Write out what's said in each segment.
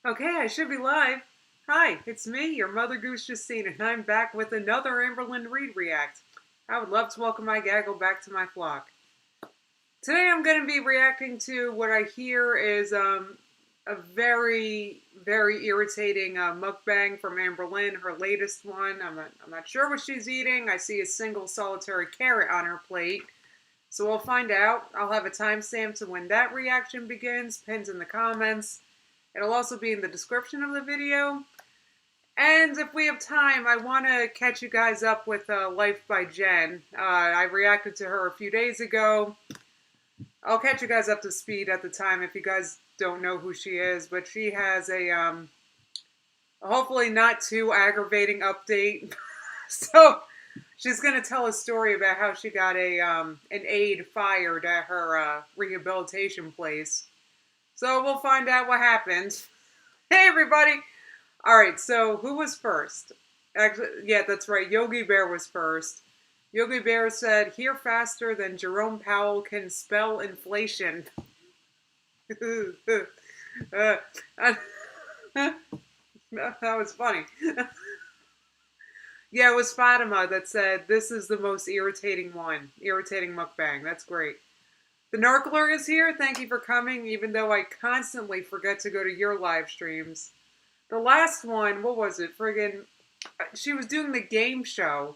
Okay, I should be live. Hi, it's me, your mother goose Justine, and I'm back with another Amberlyn Reed React. I would love to welcome my gaggle back to my flock. Today I'm going to be reacting to what I hear is a very, very irritating mukbang from Amberlyn, her latest one. I'm not sure what she's eating. I see a single solitary carrot on her plate. So we'll find out. I'll have a timestamp to when that reaction begins, pinned in the comments. It'll also be in the description of the video. And if we have time, I want to catch you guys up with LifeByJen. I reacted to her a few days ago. I'll catch you guys up to speed at the time if you guys don't know who she is. But she has a hopefully not too aggravating update. So she's going to tell a story about how she got an aide fired at her rehabilitation place. So we'll find out what happened. Hey, everybody. All right, so who was first? Actually, yeah, that's right. Yogi Bear was first. Yogi Bear said, "Here faster than Jerome Powell can spell inflation." That was funny. Yeah, it was Fatima that said, "This is the most irritating one. Irritating mukbang." That's great. The Narkler is here. Thank you for coming, even though I constantly forget to go to your live streams. The last one, what was it? Friggin', she was doing the game show,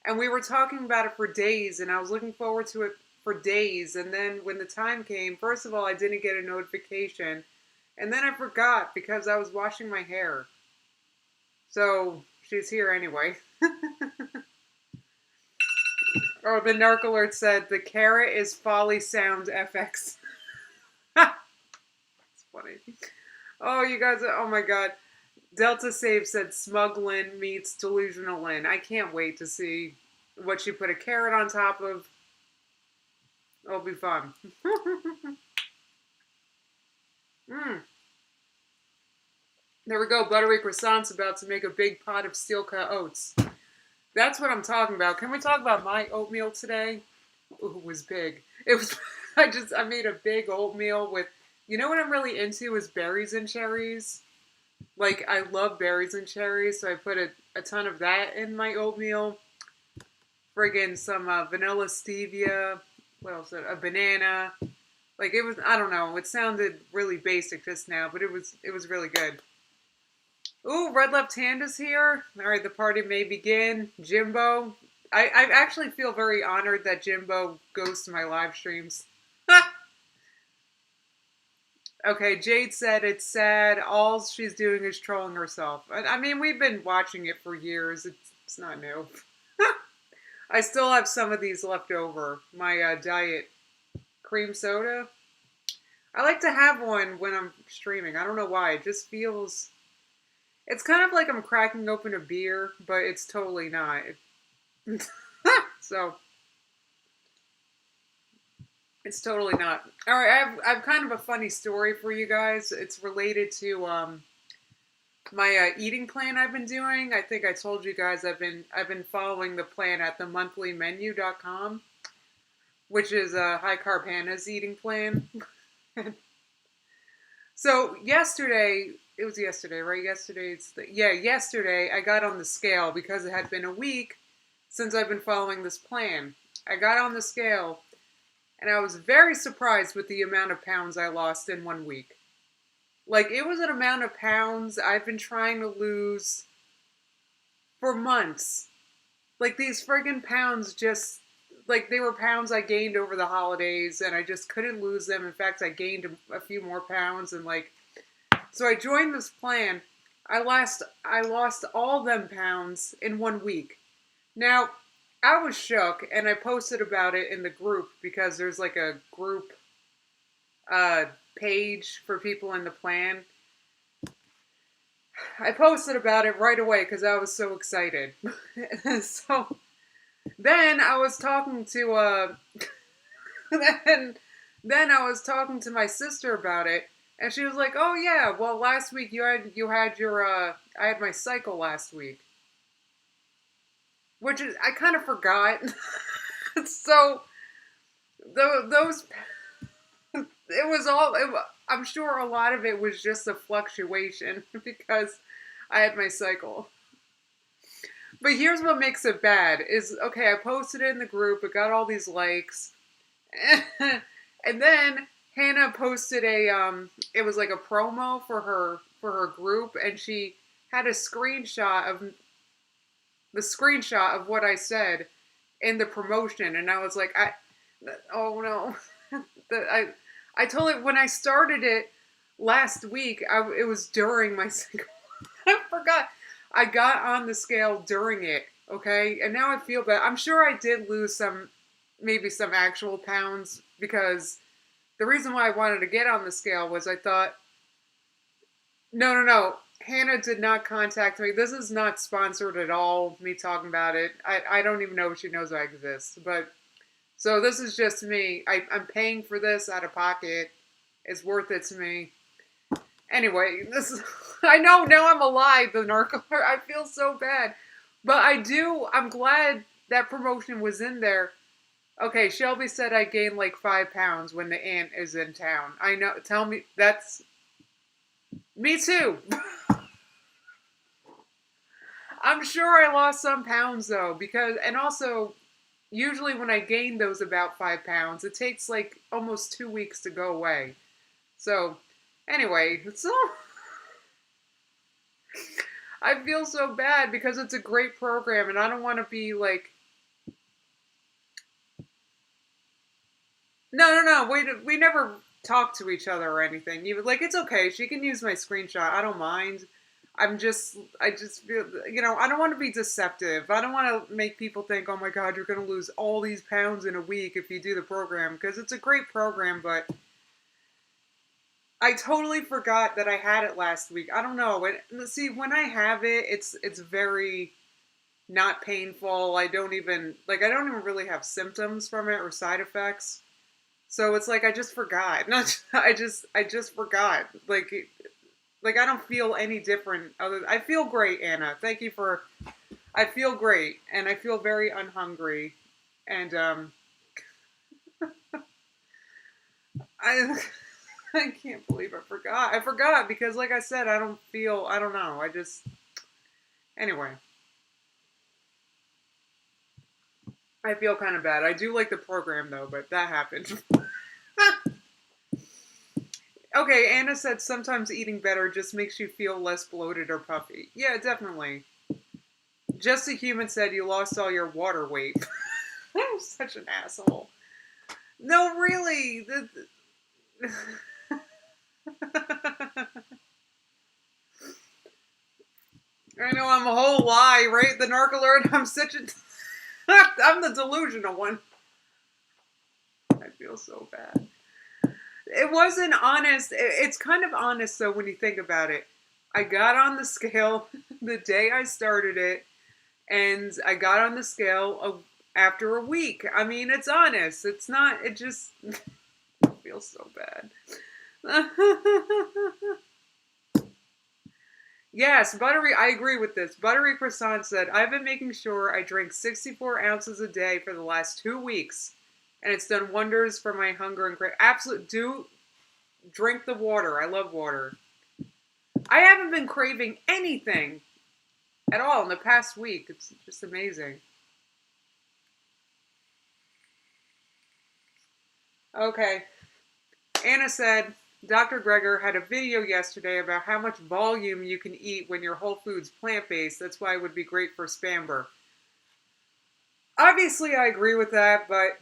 and we were talking about it for days, and I was looking forward to it for days, and then when the time came, first of all, I didn't get a notification, and then I forgot because I was washing my hair. So, she's here anyway. Oh, the Narc Alert said, "The carrot is Folly Sound FX." It's funny. Oh, you guys, oh my god. Delta Save said, "Smugglin' meets Delusional Lynn." I can't wait to see what she put a carrot on top of. It'll be fun. There we go. Buttery croissants about to make a big pot of steel cut oats. That's what I'm talking about. Can we talk about my oatmeal today? Ooh, it was big. It was, I made a big oatmeal with, you know what I'm really into is berries and cherries. Like, I love berries and cherries, so I put a ton of that in my oatmeal. Friggin' some vanilla stevia. What else? A banana. Like, it was, I don't know. It sounded really basic just now, but it was really good. Ooh, Red Left Hand is here. All right, the party may begin. Jimbo. I actually feel very honored that Jimbo goes to my live streams. Okay, Jade said it's sad. All she's doing is trolling herself. I mean, we've been watching it for years. It's not new. I still have some of these left over. My diet cream soda. I like to have one when I'm streaming. I don't know why. It just feels... It's kind of like I'm cracking open a beer, but it's totally not. So, it's totally not. All right, I have kind of a funny story for you guys. It's related to my eating plan I've been doing. I think I told you guys I've been following the plan at themonthlymenu.com, which is High Carb Hannah's eating plan. So yesterday. It was yesterday, right? Yesterday I got on the scale because it had been a week since I've been following this plan. I got on the scale, and I was very surprised with the amount of pounds I lost in 1 week. Like, it was an amount of pounds I've been trying to lose for months. Like, these friggin' pounds just, like, they were pounds I gained over the holidays, and I just couldn't lose them. In fact, I gained a few more pounds, and like, so I joined this plan. I lost all them pounds in 1 week. Now, I was shook, and I posted about it in the group because there's like a group page for people in the plan. I posted about it right away because I was so excited. So then I was talking to then I was talking to my sister about it. And she was like, "Oh yeah, well last week you had your I had my cycle last week," which is I kind of forgot. So those it was all I'm sure a lot of it was just a fluctuation because I had my cycle. But here's what makes it bad is, okay, I posted it in the group, it got all these likes. And then Hannah posted it was like a promo for her group, and she had a screenshot of what I said in the promotion, and I was like, oh no. I told it when I started it last week, it was during my cycle. I forgot. I got on the scale during it, okay? And now I feel bad. I'm sure I did lose maybe some actual pounds, because the reason why I wanted to get on the scale was I thought, no. Hannah did not contact me. This is not sponsored at all, me talking about it. I don't even know if she knows I exist. But, so this is just me. I'm paying for this out of pocket. It's worth it to me. Anyway, I know now I'm alive, the narcolepsy. I feel so bad. But I'm glad that promotion was in there. Okay, Shelby said I gained like 5 pounds when the aunt is in town. I know, tell me, that's me too. I'm sure I lost some pounds though, and also, usually when I gain those about 5 pounds, it takes like almost 2 weeks to go away. So, anyway, I feel so bad because it's a great program and I don't want to be like, no, we never talk to each other or anything. Like, it's okay, she can use my screenshot, I don't mind. I just feel, I don't want to be deceptive. I don't want to make people think, oh my God, you're going to lose all these pounds in a week if you do the program, because it's a great program, but I totally forgot that I had it last week. I don't know. See, when I have it, it's very not painful. I don't even really have symptoms from it or side effects. So it's like I just forgot. I just forgot. Like I don't feel any different. I feel great, Anna. Thank you for. I feel great, and I feel very unhungry, and I I can't believe I forgot. I forgot because, like I said, I don't know. Anyway. I feel kind of bad. I do like the program though, but that happened. Okay, Anna said sometimes eating better just makes you feel less bloated or puffy. Yeah, definitely. Just a Human said you lost all your water weight. I'm such an asshole. No, really. I know I'm a whole lie, right? The narc alert. I'm such a... I'm the delusional one. I feel so bad. It wasn't honest. It's kind of honest, though, when you think about it. I got on the scale the day I started it, and I got on the scale after a week. I mean, it's honest. It's not, it just I feel so bad. Yes, Buttery, I agree with this. Buttery Croissant said, I've been making sure I drink 64 ounces a day for the last 2 weeks, and it's done wonders for my hunger and craving. Do drink the water. I love water. I haven't been craving anything at all in the past week. It's just amazing. Okay. Anna said, Dr. Greger had a video yesterday about how much volume you can eat when your whole food's plant-based. That's why it would be great for Spamber. Obviously, I agree with that, but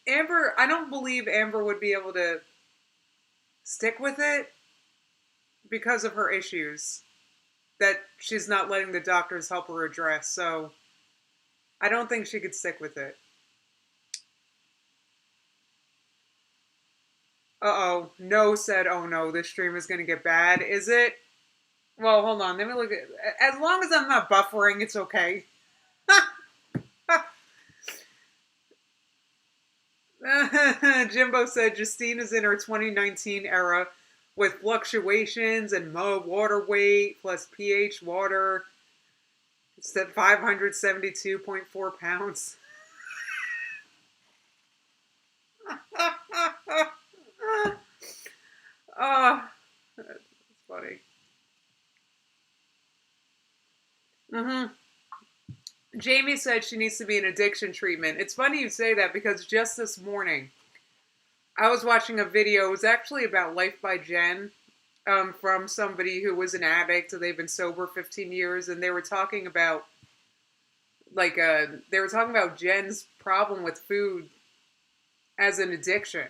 Amber, I don't believe Amber would be able to stick with it because of her issues that she's not letting the doctors help her address. So I don't think she could stick with it. Uh-oh. No said, oh no, this stream is going to get bad. Is it? Well, hold on. Let me look at... As long as I'm not buffering, it's okay. Jimbo said Justine is in her 2019 era with fluctuations and water weight plus pH water. It's at 572.4 pounds. Jamie said she needs to be in addiction treatment. It's funny you say that because just this morning, I was watching a video. It was actually about LifeByJen, from somebody who was an addict. They've been sober 15 years, and they were talking about Jen's problem with food as an addiction.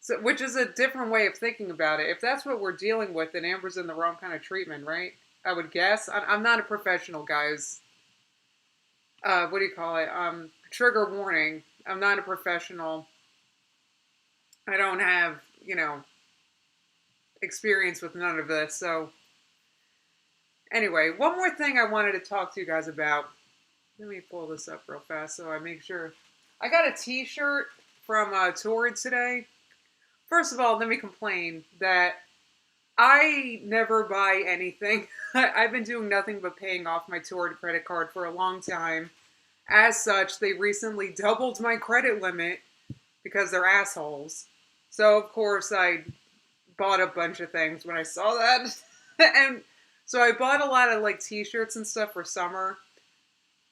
So, which is a different way of thinking about it. If that's what we're dealing with, then Amber's in the wrong kind of treatment, right? I would guess. I'm not a professional, guys. What do you call it? Trigger warning. I'm not a professional. I don't have, experience with none of this. So, anyway, one more thing I wanted to talk to you guys about. Let me pull this up real fast so I make sure. I got a t-shirt from Torrid today. First of all, let me complain that I never buy anything. I've been doing nothing but paying off my Torrid credit card for a long time. As such, they recently doubled my credit limit because they're assholes. So, of course, I bought a bunch of things when I saw that. And so I bought a lot of t-shirts and stuff for summer.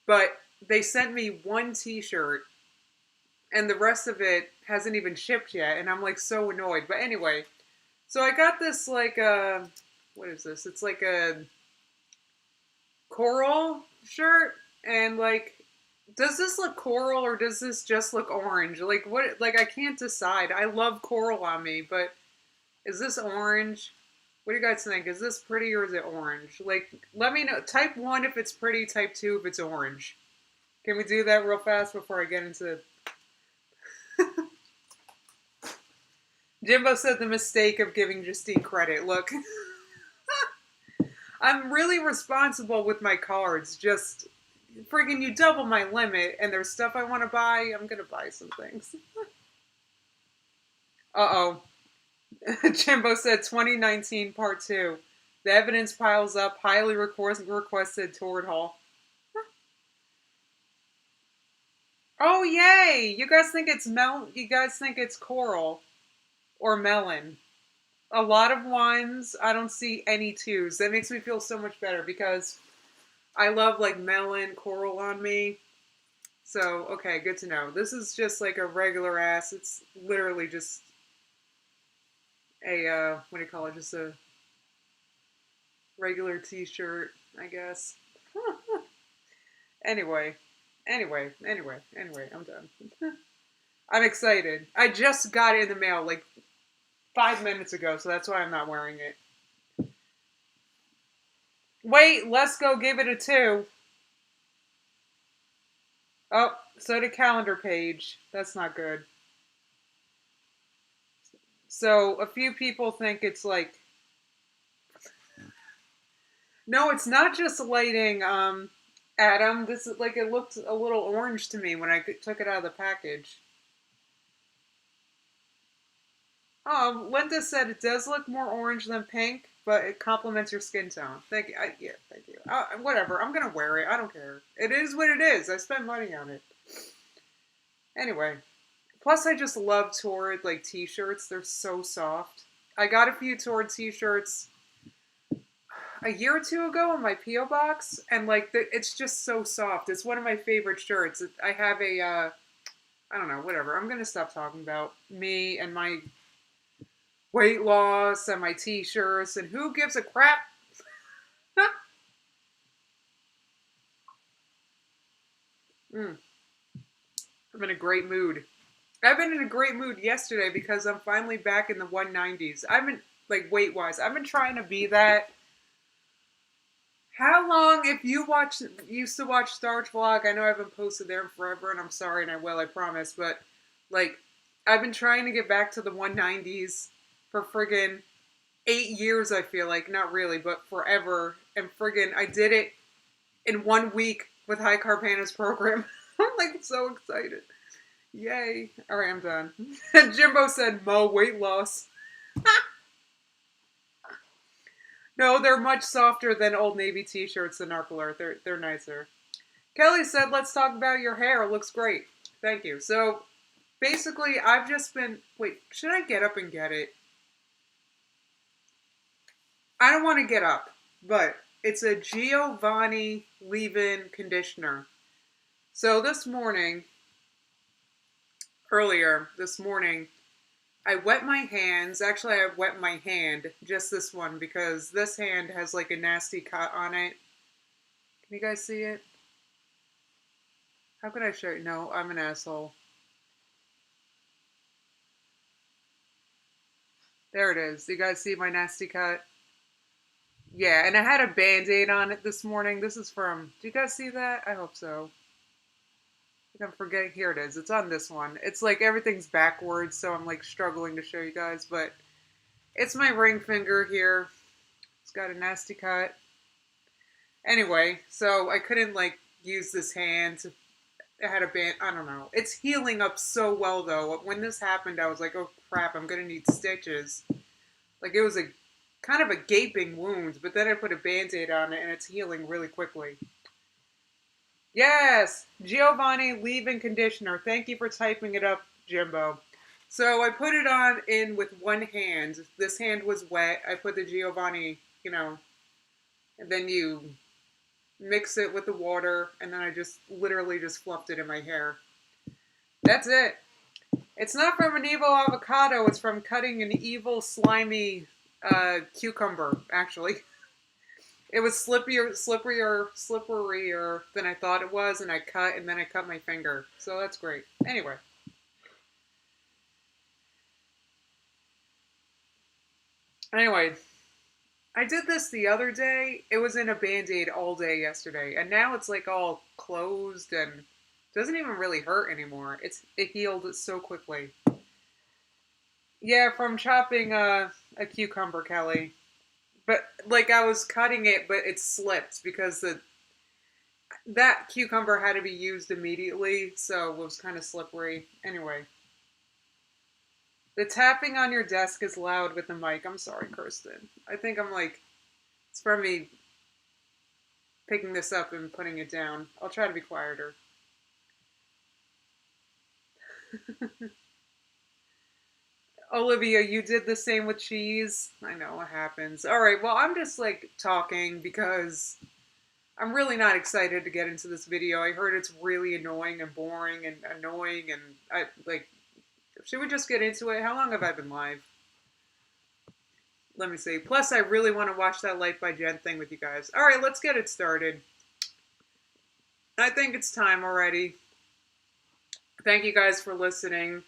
But they sent me one t-shirt and the rest of it hasn't even shipped yet. And I'm so annoyed. But anyway, so I got this what is this? It's like a coral shirt. And does this look coral or does this just look orange? What? I can't decide. I love coral on me, but is this orange? What do you guys think? Is this pretty or is it orange? Let me know. Type 1 if it's pretty, type 2 if it's orange. Can we do that real fast before I get into... Jimbo said the mistake of giving Justine credit. Look. I'm really responsible with my cards. Just... friggin' you double my limit and there's stuff I want to buy, I'm gonna buy some things. Uh-oh. Jimbo said 2019 part 2. The evidence piles up, highly requested Torrid Hall. Oh yay! You guys think it's coral or melon. A lot of ones, I don't see any 2s. That makes me feel so much better because I love melon, coral on me. So, okay, good to know. This is just a regular ass. It's literally just a, what do you call it? Just a regular t-shirt, I guess. Anyway, I'm done. I'm excited. I just got it in the mail 5 minutes ago, so that's why I'm not wearing it. Wait, let's go give it a 2. Oh, so did calendar page. That's not good. So, a few people think it's no, it's not just lighting, Adam. This is it looked a little orange to me when I took it out of the package. Oh, Linda said it does look more orange than pink, but it complements your skin tone. Thank you. Yeah, thank you. Whatever. I'm going to wear it. I don't care. It is what it is. I spent money on it. Anyway. Plus, I just love Torrid, t-shirts. They're so soft. I got a few Torrid t-shirts a year or 2 ago in my P.O. box, and, it's just so soft. It's one of my favorite shirts. I have a, I don't know, whatever. I'm going to stop talking about me and my weight loss and my t-shirts, and who gives a crap? I'm in a great mood. I've been in a great mood yesterday because I'm finally back in the 190s. I've been, weight-wise, I've been trying to be that. How long, if you used to watch Starch Vlog, I know I haven't posted there in forever, and I'm sorry, and I will, I promise, but, I've been trying to get back to the 190s for friggin' 8 years, I feel like. Not really, but forever. And friggin', I did it in 1 week with High Carb Hannah's program. I'm, so excited. Yay. Alright, I'm done. Jimbo said, Mo, weight loss. No, they're much softer than Old Navy t-shirts and Narc Alert. They're nicer. Kelly said, let's talk about your hair. It looks great. Thank you. So, basically, I've just been... Wait, should I get up and get it? I don't want to get up, but It's a Giovanni leave-in conditioner. So earlier this morning, I wet my hands. Actually, I wet my hand, just this one, because this hand has like a nasty cut on it. Can you guys see it? How could I show you? No, I'm an asshole. There it is. You guys see my nasty cut? Yeah, and I had a Band-Aid on it this morning. This is from, do you guys see that? I hope so. I think I'm forgetting. Here it is. It's on this one. It's like everything's backwards, so I'm like struggling to show you guys, but it's my ring finger here. It's got a nasty cut. Anyway, so I couldn't like use this hand. I had a band. I don't know. It's healing up so well though. When this happened, I was like, oh crap, I'm gonna need stitches. Like it was a kind of a gaping wound, but then I put a Band-Aid on it and it's healing really quickly. Yes, Giovanni leave-in conditioner. Thank you for typing it up, Jimbo. So I put it on in with one hand. This hand was wet. I put the Giovanni, and then you mix it with the water, and then I just literally just fluffed it in my hair. That's it. It's not from an evil avocado. It's from cutting an evil, slimy cucumber, actually. It was slipperier than I thought it was, and then I cut my finger. So that's great. Anyway. I did this the other day. It was in a Band-Aid all day yesterday, and now it's like all closed and doesn't even really hurt anymore. It healed so quickly. Yeah, from chopping a cucumber, Kelly. But like I was cutting it, but it slipped because that cucumber had to be used immediately, so it was kind of slippery. Anyway. The tapping on your desk is loud with the mic. I'm sorry, Kirsten. I think it's from me picking this up and putting it down. I'll try to be quieter. Olivia, you did the same with cheese. I know what happens. All right, well, I'm just like talking because I'm really not excited to get into this video. I heard it's really annoying and boring and annoying, and I like. Should we just get into it? How long have I been live? Let me see. Plus, I really want to watch that LifeByJen thing with you guys. All right, let's get it started. I think it's time already. Thank you guys for listening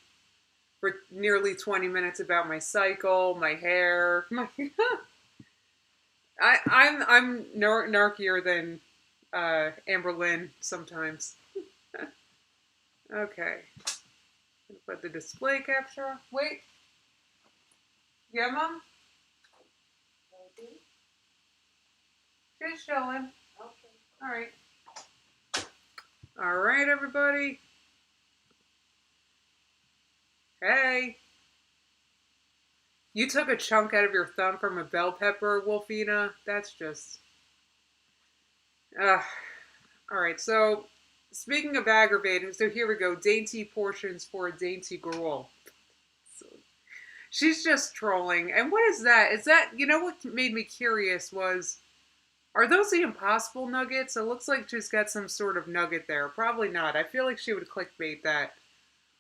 for nearly 20 minutes about my cycle, my hair. I'm narkier than Amber Lynn sometimes. Okay. Put the display capture. Wait. Yeah, Mom? Just showing. Okay. All right, everybody. Hey. You took a chunk out of your thumb from a bell pepper, Wolfina. That's just... All right, so... Speaking of aggravating, so here we go. Dainty portions for a dainty girl. So, she's just trolling. And what is that? Is that, what made me curious was, are those the Impossible nuggets? It looks like she's got some sort of nugget there. Probably not. I feel like she would clickbait that.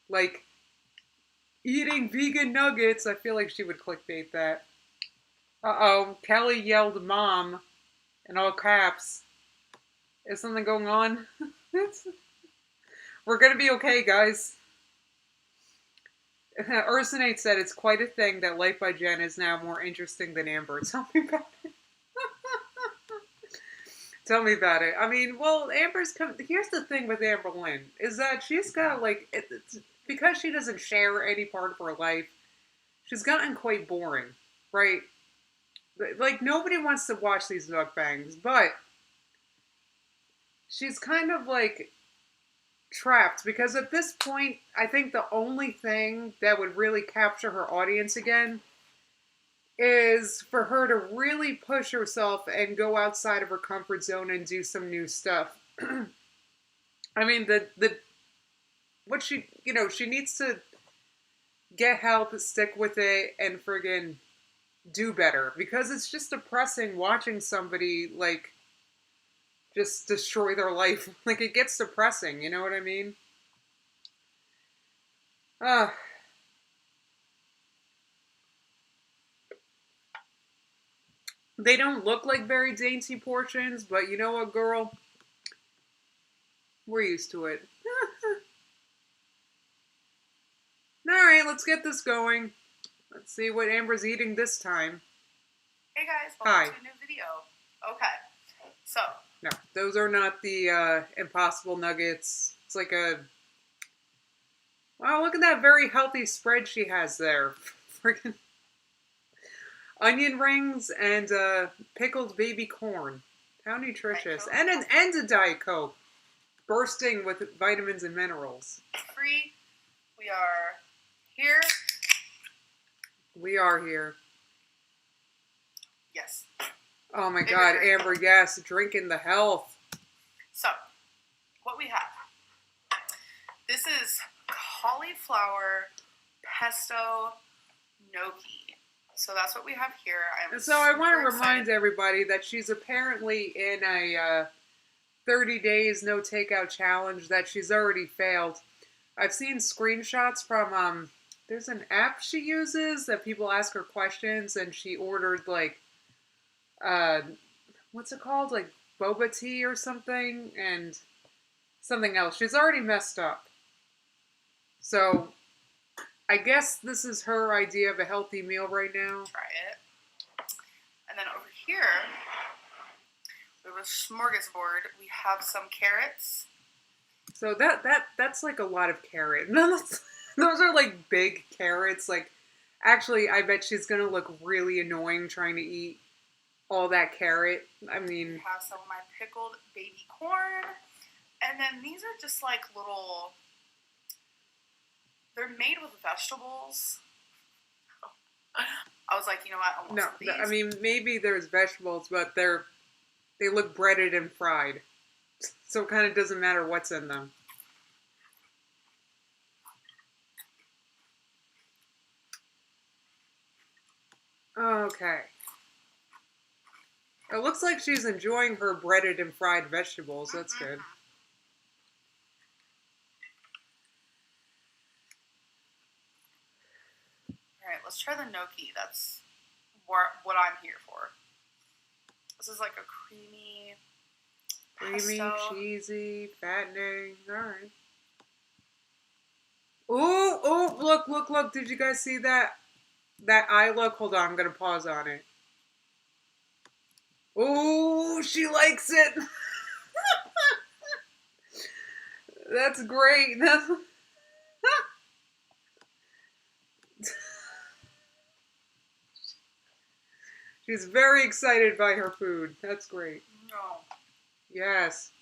Like, eating vegan nuggets. I feel like she would clickbait that. Uh-oh. Kelly yelled mom in all caps. Is something going on? We're gonna be okay, guys. Ursinate said it's quite a thing that LifeByJen is now more interesting than Amber. Tell me about it. Tell me about it. I mean, well, here's the thing with Amber Lynn, is that she's got, because she doesn't share any part of her life, she's gotten quite boring, right? Like, nobody wants to watch these mukbangs, but she's kind of, trapped, because at this point, I think the only thing that would really capture her audience again is for her to really push herself and go outside of her comfort zone and do some new stuff. I mean, she needs to get help, stick with it, and friggin', do better, because it's just depressing watching somebody, like, just destroy their life. Like, it gets depressing, you know what I mean? Uh, they don't look like very dainty portions, but you know what, girl? We're used to it. Alright, let's get this going. Let's see what Amber's eating this time. Hey guys, welcome to a new video. Okay, so. No, those are not the Impossible Nuggets. It's like a... Wow, look at that very healthy spread she has there. Freaking onion rings and pickled baby corn. How nutritious. And a Diet Coke. Bursting with vitamins and minerals. Free. We are here. We are here. Yes. Oh my God, Amber, yes. Drinking the health. So, what we have. This is cauliflower pesto gnocchi. So that's what we have here. So I want to remind everybody that she's apparently in a 30 days no takeout challenge that she's already failed. I've seen screenshots from, there's an app she uses that people ask her questions, and she ordered like, what's it called? Like boba tea or something, and something else. She's already messed up. So I guess this is her idea of a healthy meal right now. Try it. And then over here, we have a smorgasbord. We have some carrots. So that's like a lot of carrot. Those are like big carrots. Like, actually, I bet she's gonna look really annoying trying to eat all that carrot. I mean, we have some of my pickled baby corn, and then these are just like little. They're made with vegetables. I was like, you know what? I want some of these. I mean, maybe there's vegetables, but they look breaded and fried. So it kind of doesn't matter what's in them. Okay. It looks like she's enjoying her breaded and fried vegetables. That's good. Alright, let's try the gnocchi. That's what I'm here for. This is like a creamy, cheesy, fattening. Alright. Oh, look. Did you guys see that? That eye look? Hold on, I'm going to pause on it. Oh, she likes it. That's great. She's very excited by her food. That's great. No. Yes.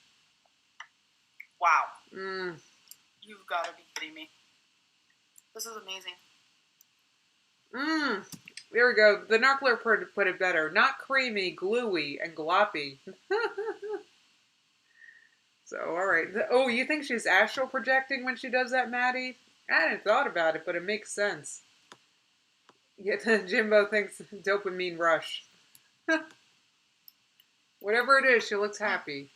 Wow. Mmm. You've got to be kidding me. This is amazing. Mmm. There we go. The Knuckler put it better. Not creamy, gluey, and gloppy. So, alright. Oh, you think she's astral projecting when she does that, Maddie? I hadn't thought about it, but it makes sense. Yeah, Jimbo thinks dopamine rush. Whatever it is, she looks happy.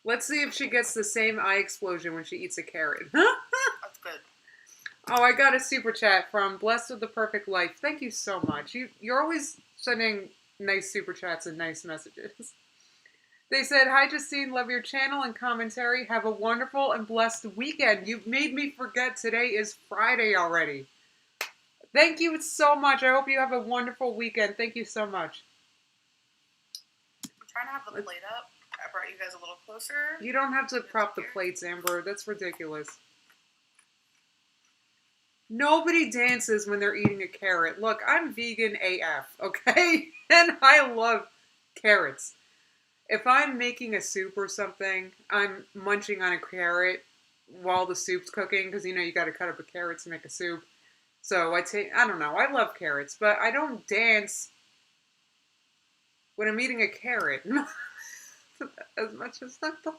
Let's see if she gets the same eye explosion when she eats a carrot. That's good. Oh, I got a super chat from Blessed with the Perfect Life. Thank you so much. You're always sending nice super chats and nice messages. They said, "Hi, Justine. Love your channel and commentary. Have a wonderful and blessed weekend. You made me forget today is Friday already." Thank you so much. I hope you have a wonderful weekend. Thank you so much. I'm trying to have the plate up. I brought you guys a little closer. You don't have to prop the plates, Amber. That's ridiculous. Nobody dances when they're eating a carrot. Look, I'm vegan AF, okay? And I love carrots. If I'm making a soup or something, I'm munching on a carrot while the soup's cooking, because, you got to cut up a carrot to make a soup. So I don't know, I love carrots, but I don't dance when I'm eating a carrot. As much as that though.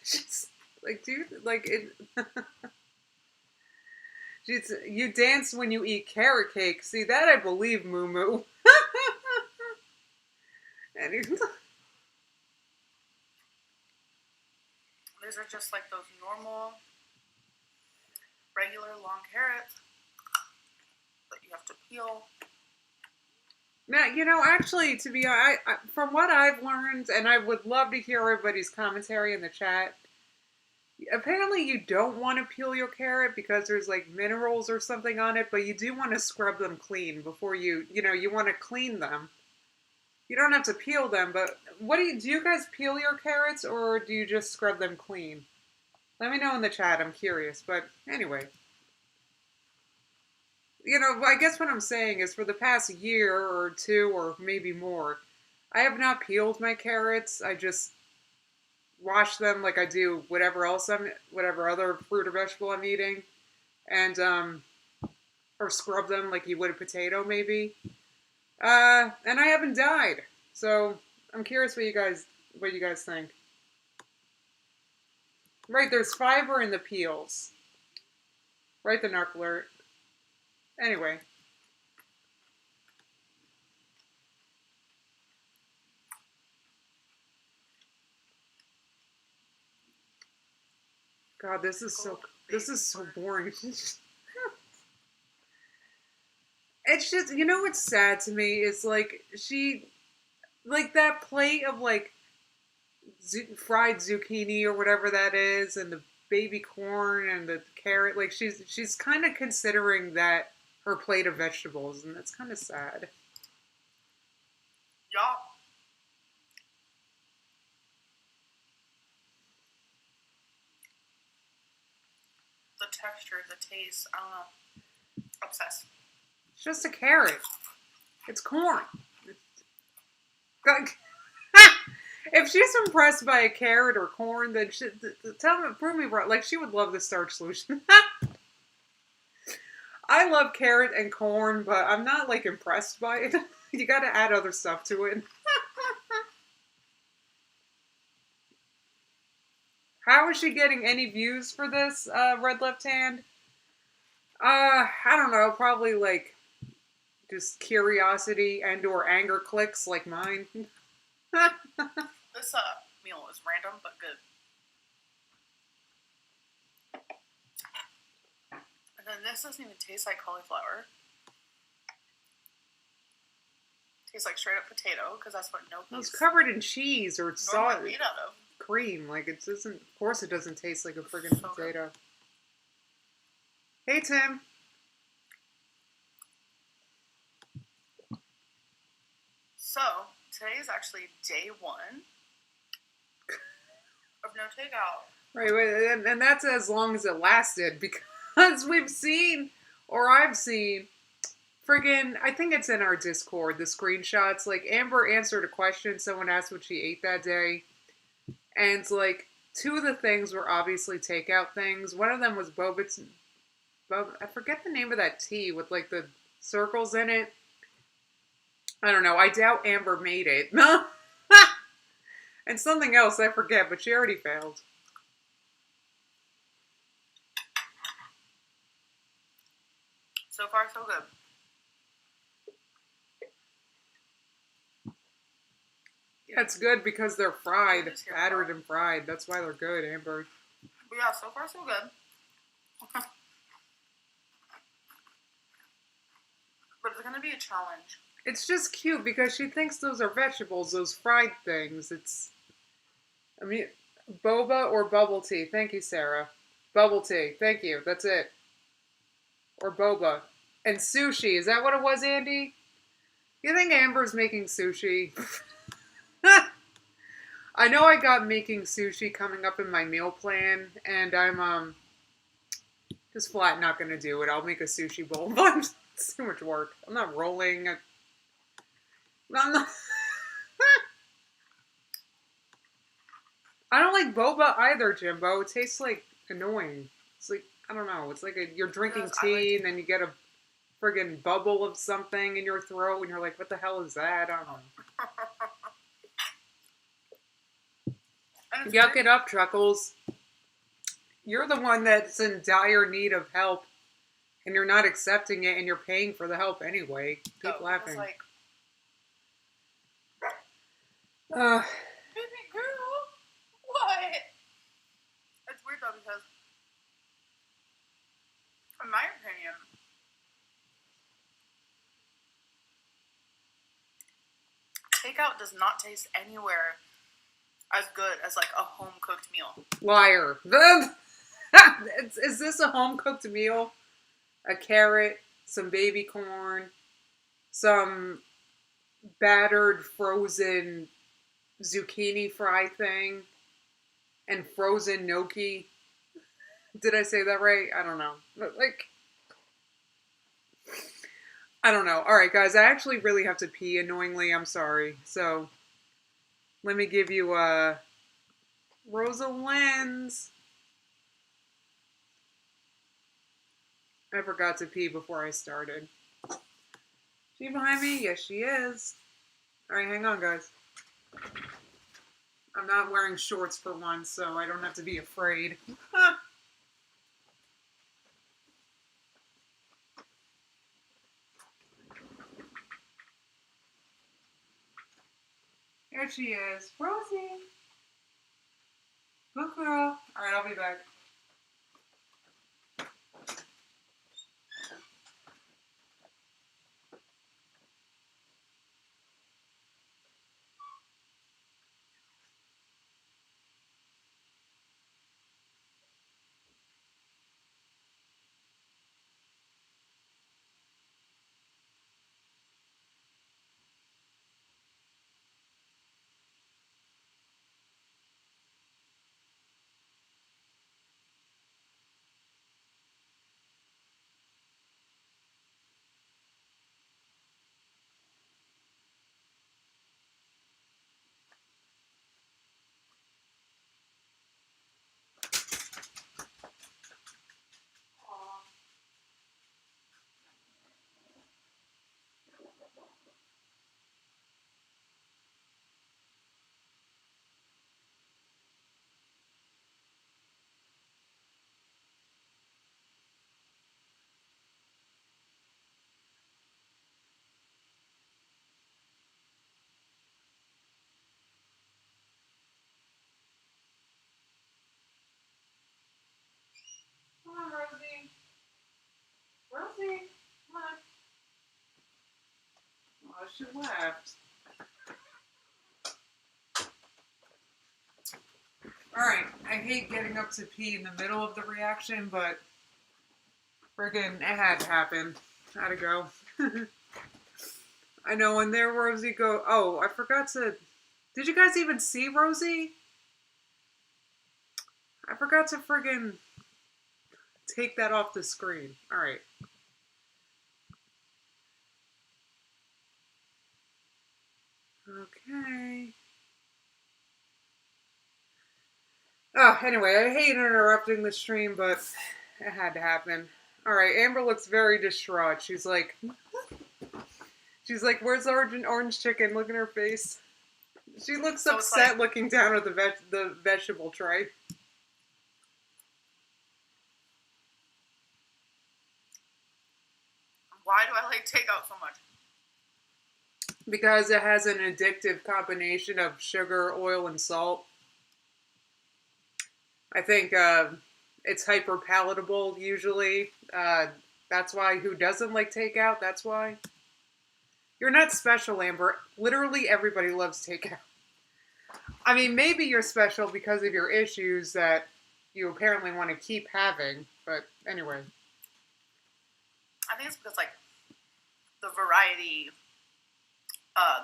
She's like, do you like it? You dance when you eat carrot cake. See, that I believe, Moo Moo. And These are just like those normal, regular long carrots that you have to peel. now, actually, to be honest, from what I've learned, and I would love to hear everybody's commentary in the chat. Apparently, you don't want to peel your carrot because there's like minerals or something on it, but you do want to scrub them clean before you want to clean them. You don't have to peel them, but do you guys peel your carrots or do you just scrub them clean? Let me know in the chat, I'm curious, but anyway. I guess what I'm saying is for the past year or two or maybe more, I have not peeled my carrots. I just wash them like I do whatever other fruit or vegetable I'm eating, and or scrub them like you would a potato maybe. And I haven't died, so I'm curious what you guys think. Right, there's fiber in the peels. Right, the knuckler. Anyway. God, this is so boring. It's just, what's sad to me is like that plate of like fried zucchini or whatever that is, and the baby corn and the carrot. Like she's kind of considering that her plate of vegetables, and that's kind of sad. Yeah. The texture, the taste, I don't know. Obsessed. It's just a carrot. It's corn. If she's impressed by a carrot or corn, then prove me wrong. Like, she would love the starch solution. I love carrot and corn, but I'm not, like, impressed by it. You gotta add other stuff to it. How is she getting any views for this, Red Left Hand? I don't know. Probably, like, just curiosity and or anger clicks like mine. This meal is random but good. And then this doesn't even taste like cauliflower. It tastes like straight up potato because that's what It's covered in cheese or sauce, made out of. Cream. Like it doesn't. Of course, it doesn't taste like a friggin' potato. Hey, Tim. So today is actually day 1 of no takeout. Right, and that's as long as it lasted because I've seen, friggin', I think it's in our Discord, the screenshots. Like, Amber answered a question, someone asked what she ate that day, and, like, 2 of the things were obviously takeout things. One of them was I forget the name of that tea with, like, the circles in it. I don't know, I doubt Amber made it. And something else, I forget, but she already failed. So far, so good. Yeah, it's good because they're fried, battered and fried. That's why they're good, Amber. But yeah, so far, so good. But it's going to be a challenge. It's just cute because she thinks those are vegetables, those fried things. Boba or bubble tea. Thank you, Sarah. Bubble tea. Thank you. That's it. Or boba. And sushi. Is that what it was, Andy? You think Amber's making sushi? I know I got making sushi coming up in my meal plan, and I'm just flat not going to do it. I'll make a sushi bowl, but it's too much work. I'm not rolling. I'm not... I don't like boba either, Jimbo. It tastes like annoying. It's like, I don't know. It's like you're drinking tea and then you get a friggin' bubble of something in your throat and you're like, what the hell is that? I don't know. And it's Yuck good. it up, Truckles. You're the one that's in dire need of help, and you're not accepting it, and you're paying for the help anyway. Keep laughing. Like, Uh, baby girl, what? It's weird though because, in my opinion, takeout does not taste anywhere as good as like a home cooked meal. liar. Is this a home cooked meal? A carrot, some baby corn, some battered frozen zucchini fry thing, and frozen gnocchi. Did I say that right? I don't know. But like, I don't know. All right, guys, I actually really have to pee. Annoyingly, I'm sorry. So let me give you Rosalind's. I forgot to pee before I started. She behind me? Yes, she is. All right, hang on, guys. I'm not wearing shorts for once, so I don't have to be afraid. There she is. Rosie. Good girl. All right, I'll be back. Come on, Rosie. Rosie, come on. Oh, she left. Alright, I hate getting up to pee in the middle of the reaction, but friggin' it had to happen. Had to go. I know, and there Rosie go. Oh, I forgot to. Did you guys even see Rosie? I forgot to friggin' take that off the screen. Alright. Okay. Oh, anyway, I hate interrupting the stream, but it had to happen. Alright, Amber looks very distraught. She's like, where's the orange chicken? Look at her face. She looks so upset like, looking down at the vegetable tray. Why do I like takeout so much? Because it has an addictive combination of sugar, oil, and salt. I think it's hyper palatable usually. That's why. Who doesn't like takeout? That's why. You're not special, Amber. Literally everybody loves takeout. I mean, maybe you're special because of your issues that you apparently want to keep having. But anyway. I think it's because, like, the variety,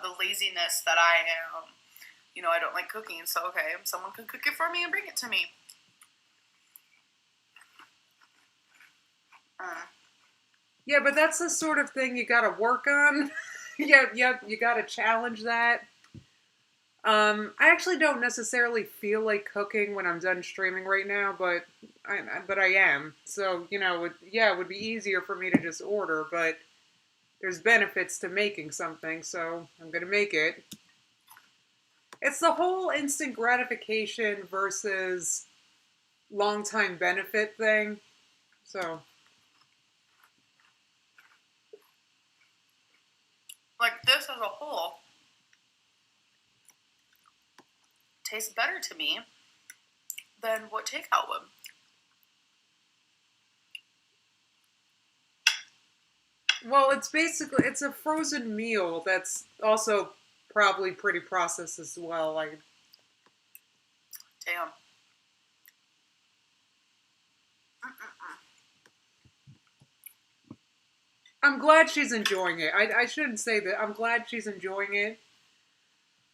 the laziness that I am. You know, I don't like cooking, so okay, someone can cook it for me and bring it to me. Yeah, but that's the sort of thing you gotta work on. Yeah, you gotta challenge that. I actually don't necessarily feel like cooking when I'm done streaming right now, but I am. So, you know, it would be easier for me to just order, but there's benefits to making something, so I'm gonna make it. It's the whole instant gratification versus long time benefit thing. So, like this as a whole tastes better to me than what takeout would. well, it's a frozen meal that's also probably pretty processed as well. Like, Damn. I'm glad she's enjoying it. I shouldn't say that. I'm glad she's enjoying it.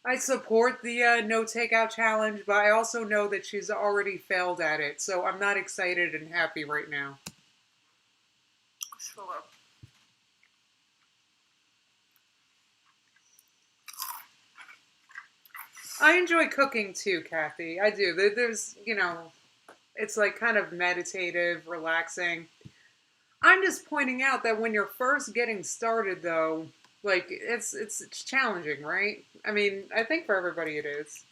I support the no takeout challenge, but I also know that she's already failed at it, so I'm not excited and happy right now. Sure. I enjoy cooking too, Kathy. I do. There's, it's like kind of meditative, relaxing. I'm just pointing out that when you're first getting started, though, like it's challenging, right? I mean, I think for everybody it is.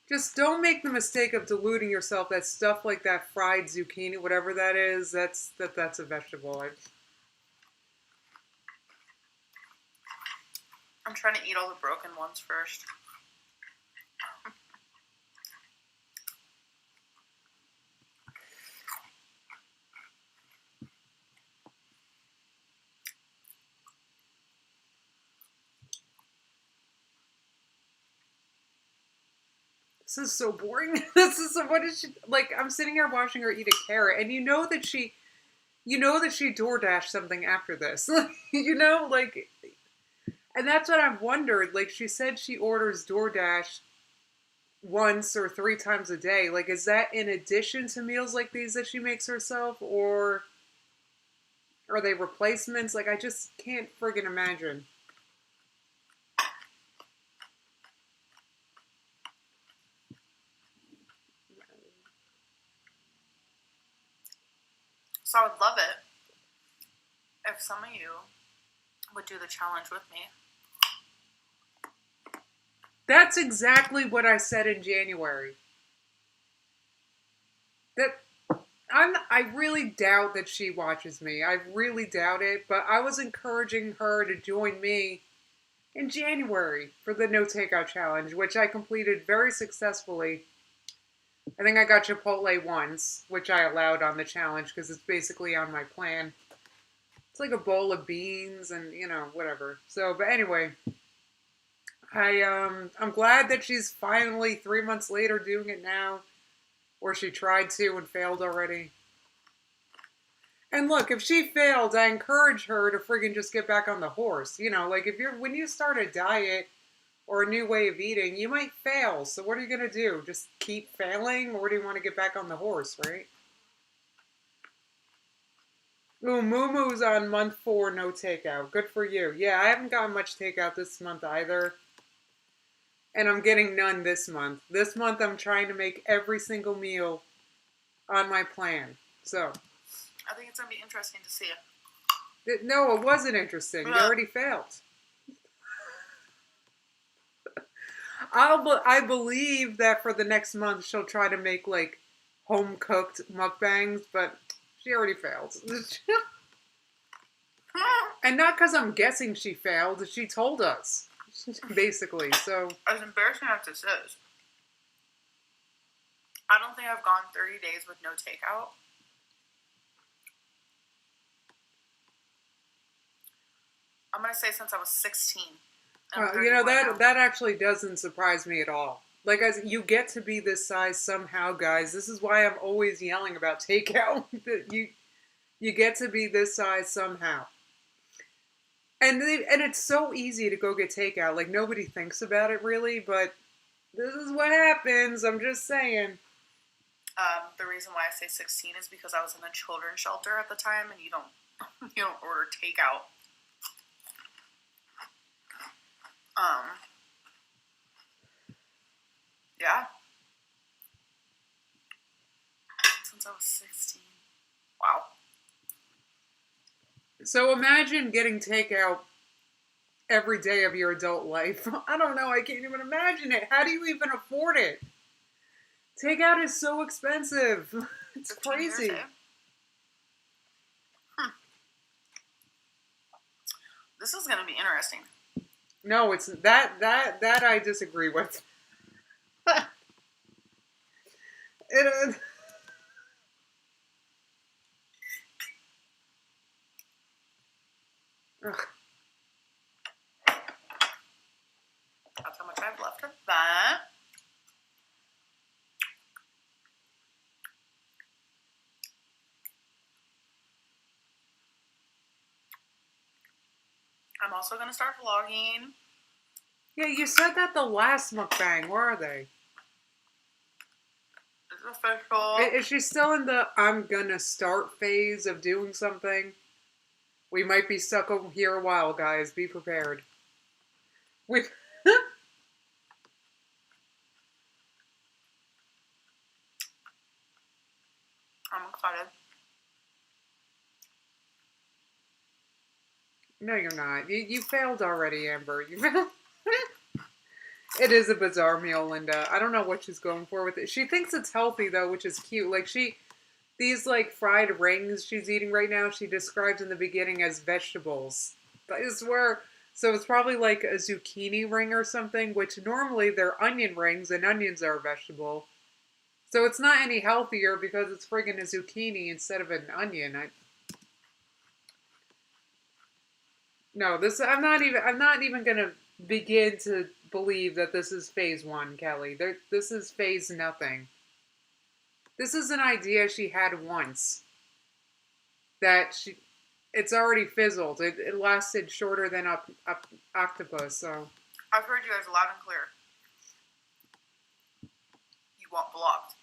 Just don't make the mistake of deluding yourself that stuff like that fried zucchini, whatever that is, that's a vegetable. I'm trying to eat all the broken ones first. This is so boring. This is so, what is she like? I'm sitting here watching her eat a carrot, and you know that she DoorDashed something after this. Like, and that's what I've wondered. Like, she said she orders DoorDash once or 3 times a day. Like, is that in addition to meals like these that she makes herself, or are they replacements? Like, I just can't friggin' imagine. So I would love it if some of you would do the challenge with me. That's exactly what I said in January. That I really doubt that she watches me. I really doubt it, but I was encouraging her to join me in January for the no takeout challenge, which I completed very successfully. I think I got Chipotle once, which I allowed on the challenge because it's basically on my plan. It's like a bowl of beans and, whatever. So, but anyway, I'm glad that she's finally 3 months later doing it now, or she tried to and failed already. And look, if she failed, I encourage her to friggin' just get back on the horse. Like when you start a diet or a new way of eating, you might fail. So what are you going to do? Just keep failing? Or do you want to get back on the horse, right? Ooh, Moo-Moo's on month 4, no takeout. Good for you. Yeah, I haven't gotten much takeout this month either. And I'm getting none this month. This month I'm trying to make every single meal on my plan. So. I think it's going to be interesting to see. No, it wasn't interesting. You already failed. I believe that for the next month she'll try to make like home cooked mukbangs, but she already failed. And not because I'm guessing she failed. She told us, basically. So as embarrassing as this is, I don't think I've gone 30 days with no takeout. I'm gonna say since I was 16. That actually doesn't surprise me at all. Like, you get to be this size somehow, guys. This is why I'm always yelling about takeout. That you get to be this size somehow. And it's so easy to go get takeout. Like, nobody thinks about it really, but this is what happens. I'm just saying. The reason why I say 16 is because I was in a children's shelter at the time, and you don't order takeout. Yeah. Since I was 16. Wow. So imagine getting takeout every day of your adult life. I don't know. I can't even imagine it. How do you even afford it? Takeout is so expensive. It's 15 years, crazy. eh? This is gonna be interesting. No, it's that I disagree with. It is. Ugh. That's how much I have left of that. I'm also gonna start vlogging. Yeah, you said that the last mukbang. Where are they? It's official. Is she still in the I'm gonna start phase of doing something? We might be stuck over here a while, guys. Be prepared. We. I'm excited. No, you're not. You failed already, Amber. You failed. It is a bizarre meal, Linda. I don't know what she's going for with it. She thinks it's healthy though, which is cute. Like these like fried rings she's eating right now, she describes in the beginning as vegetables. I swear. So it's probably like a zucchini ring or something, which normally they're onion rings, and onions are a vegetable. So it's not any healthier because it's friggin' a zucchini instead of an onion. No, this I'm not even gonna begin to believe that this is phase one, Kelly. This is phase nothing. This is an idea she had once that it's already fizzled. It lasted shorter than octopus. So I've heard you guys loud and clear. You want blocked.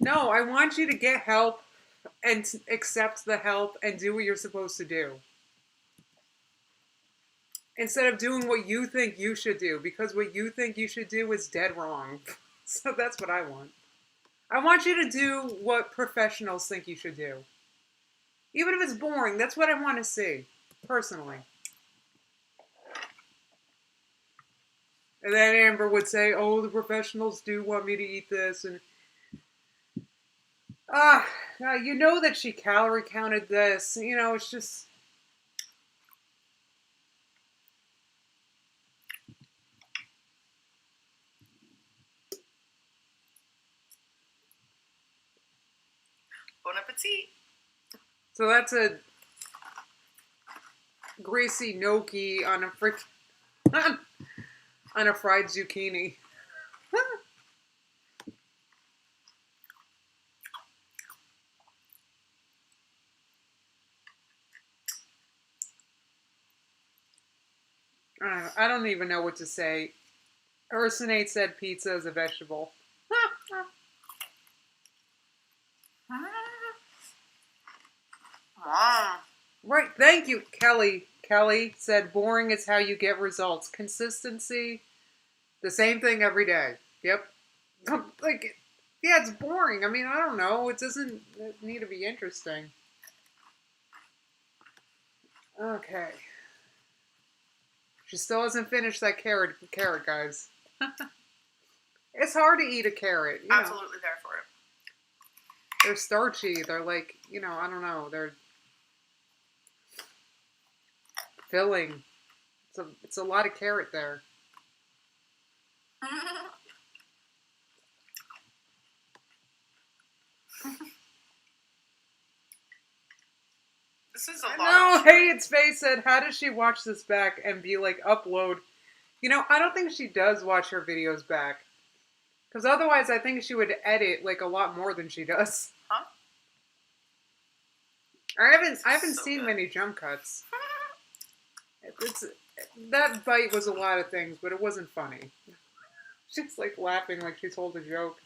no, I want you to get help and accept the help and do what you're supposed to do. Instead of doing what you think you should do, because what you think you should do is dead wrong. So that's what I want. I want you to do what professionals think you should do. Even if it's boring, that's what I want to see, personally. And then Amber would say, oh, the professionals do want me to eat this. And you know that she calorie counted this. You know, it's just... Bon appetit. So that's a greasy gnocchi on a on a fried zucchini. I don't even know what to say. Ursinate said pizza is a vegetable. Mom. Right, thank you, Kelly. Kelly said boring is how you get results. Consistency, the same thing every day. Yep. Like, yeah, it's boring. I mean, I don't know. It doesn't need to be interesting. Okay. She still hasn't finished that carrot, guys. It's hard to eat a carrot. You know. Absolutely there for it. They're starchy. They're like, I don't know. They're filling. It's a lot of carrot there. This is a lot. No, hey, it's Faye said, how does she watch this back and be like, upload? I don't think she does watch her videos back. Because otherwise, I think she would edit like a lot more than she does. Huh? I haven't seen good. many jump cuts. That bite was a lot of things, but it wasn't funny. She's like laughing like she told a joke.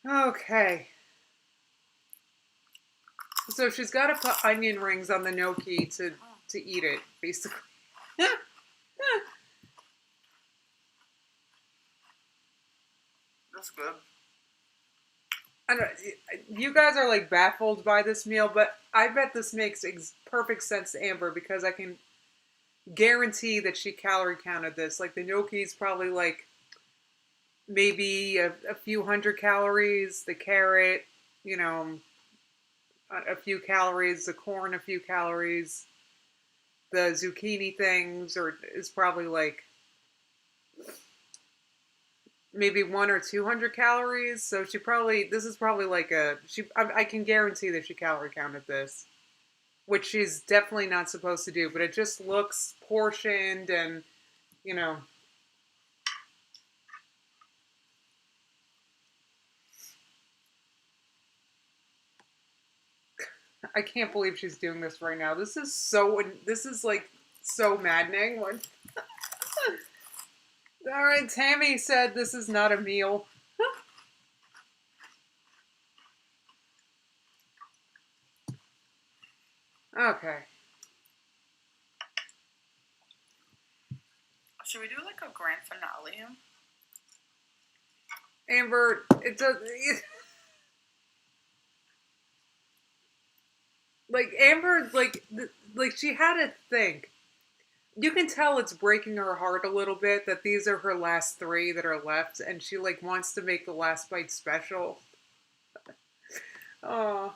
Okay. So she's got to put onion rings on the gnocchi to eat it, basically. That's good. I don't, you guys are like baffled by this meal, but I bet this makes perfect sense to Amber because I can guarantee that she calorie counted this. Like the gnocchi's probably like maybe a few hundred calories, the carrot, you know, a few calories, the corn a few calories, the zucchini things is probably like maybe 100 or 200 calories. So this is probably like I can guarantee that she calorie counted this, which she's definitely not supposed to do, but it just looks portioned and, you know. I can't believe she's doing this right now. This is like so maddening. All right, Tammy said this is not a meal. Okay. Should we do like a grand finale? Amber, it does. Like Amber, like she had to think. You can tell it's breaking her heart a little bit that these are her last 3 that are left, and she like wants to make the last bite special. Oh.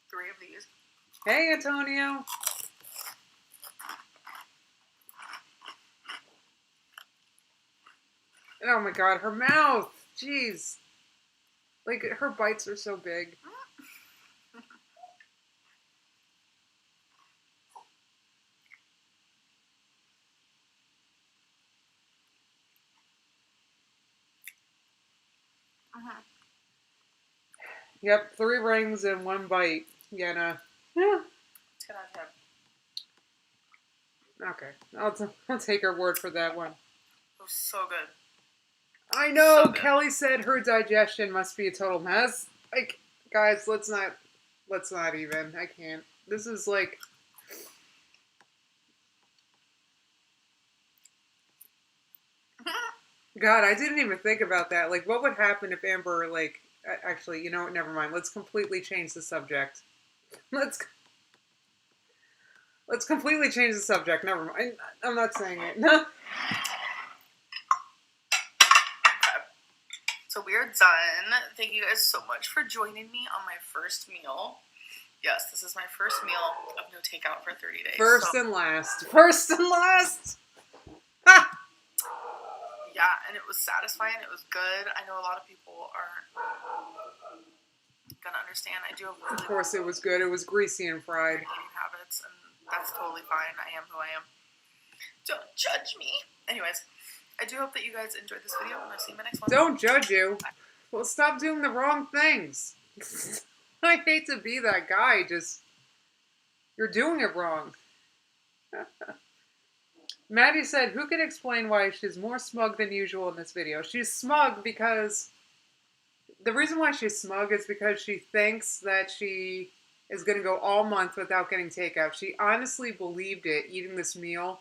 3 of these. Hey, Antonio. Oh my god, her mouth. Jeez. Like, her bites are so big. Yep, 3 rings and 1 bite. Yenna. Yeah. 10 out of 10. Okay, I'll take her word for that one. It was so good. I know, So Kelly said her digestion must be a total mess. Like, guys, let's not even. I can't. This is like... God, I didn't even think about that. Like, what would happen if Amber, like... Actually, you know what? Never mind. Let's completely change the subject. Let's completely change the subject. Never mind. I'm not saying it. No. So we are done. Thank you guys so much for joining me on my first meal. Yes, this is my first meal of no takeout for 30 days. First and last. First and last! Ha! Yeah, and it was satisfying. It was good. I know a lot of people aren't gonna understand. I do have really Of course it was good. It was greasy and fried. eating habits, and that's totally fine. I am who I am. Don't judge me. Anyways, I do hope that you guys enjoyed this video, and I'll see you in my next one. Don't judge you. Well, stop doing the wrong things. I hate to be that guy, just... You're doing it wrong. Maddie said, who can explain why she's more smug than usual in this video? She's smug because... The reason why she's smug is because she thinks that she is going to go all month without getting takeout. She honestly believed it, eating this meal,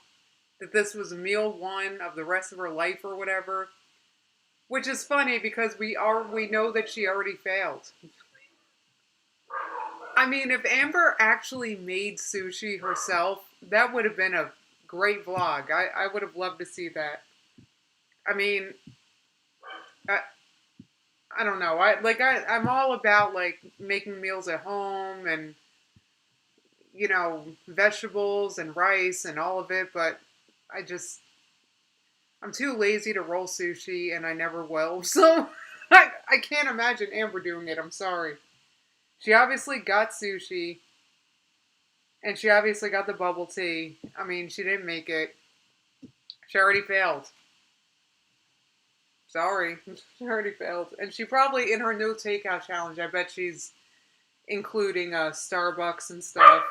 that this was meal 1 of the rest of her life or whatever. Which is funny because we know that she already failed. I mean, if Amber actually made sushi herself, that would have been a great vlog. I would have loved to see that. I mean, I don't know. I'm all about like making meals at home and, you know, vegetables and rice and all of it, but I'm too lazy to roll sushi and I never will. So I can't imagine Amber doing it. I'm sorry. She obviously got sushi and she obviously got the bubble tea. I mean, she didn't make it. She already failed. Sorry. She already failed. And she probably, in her no takeout challenge, I bet she's including Starbucks and stuff.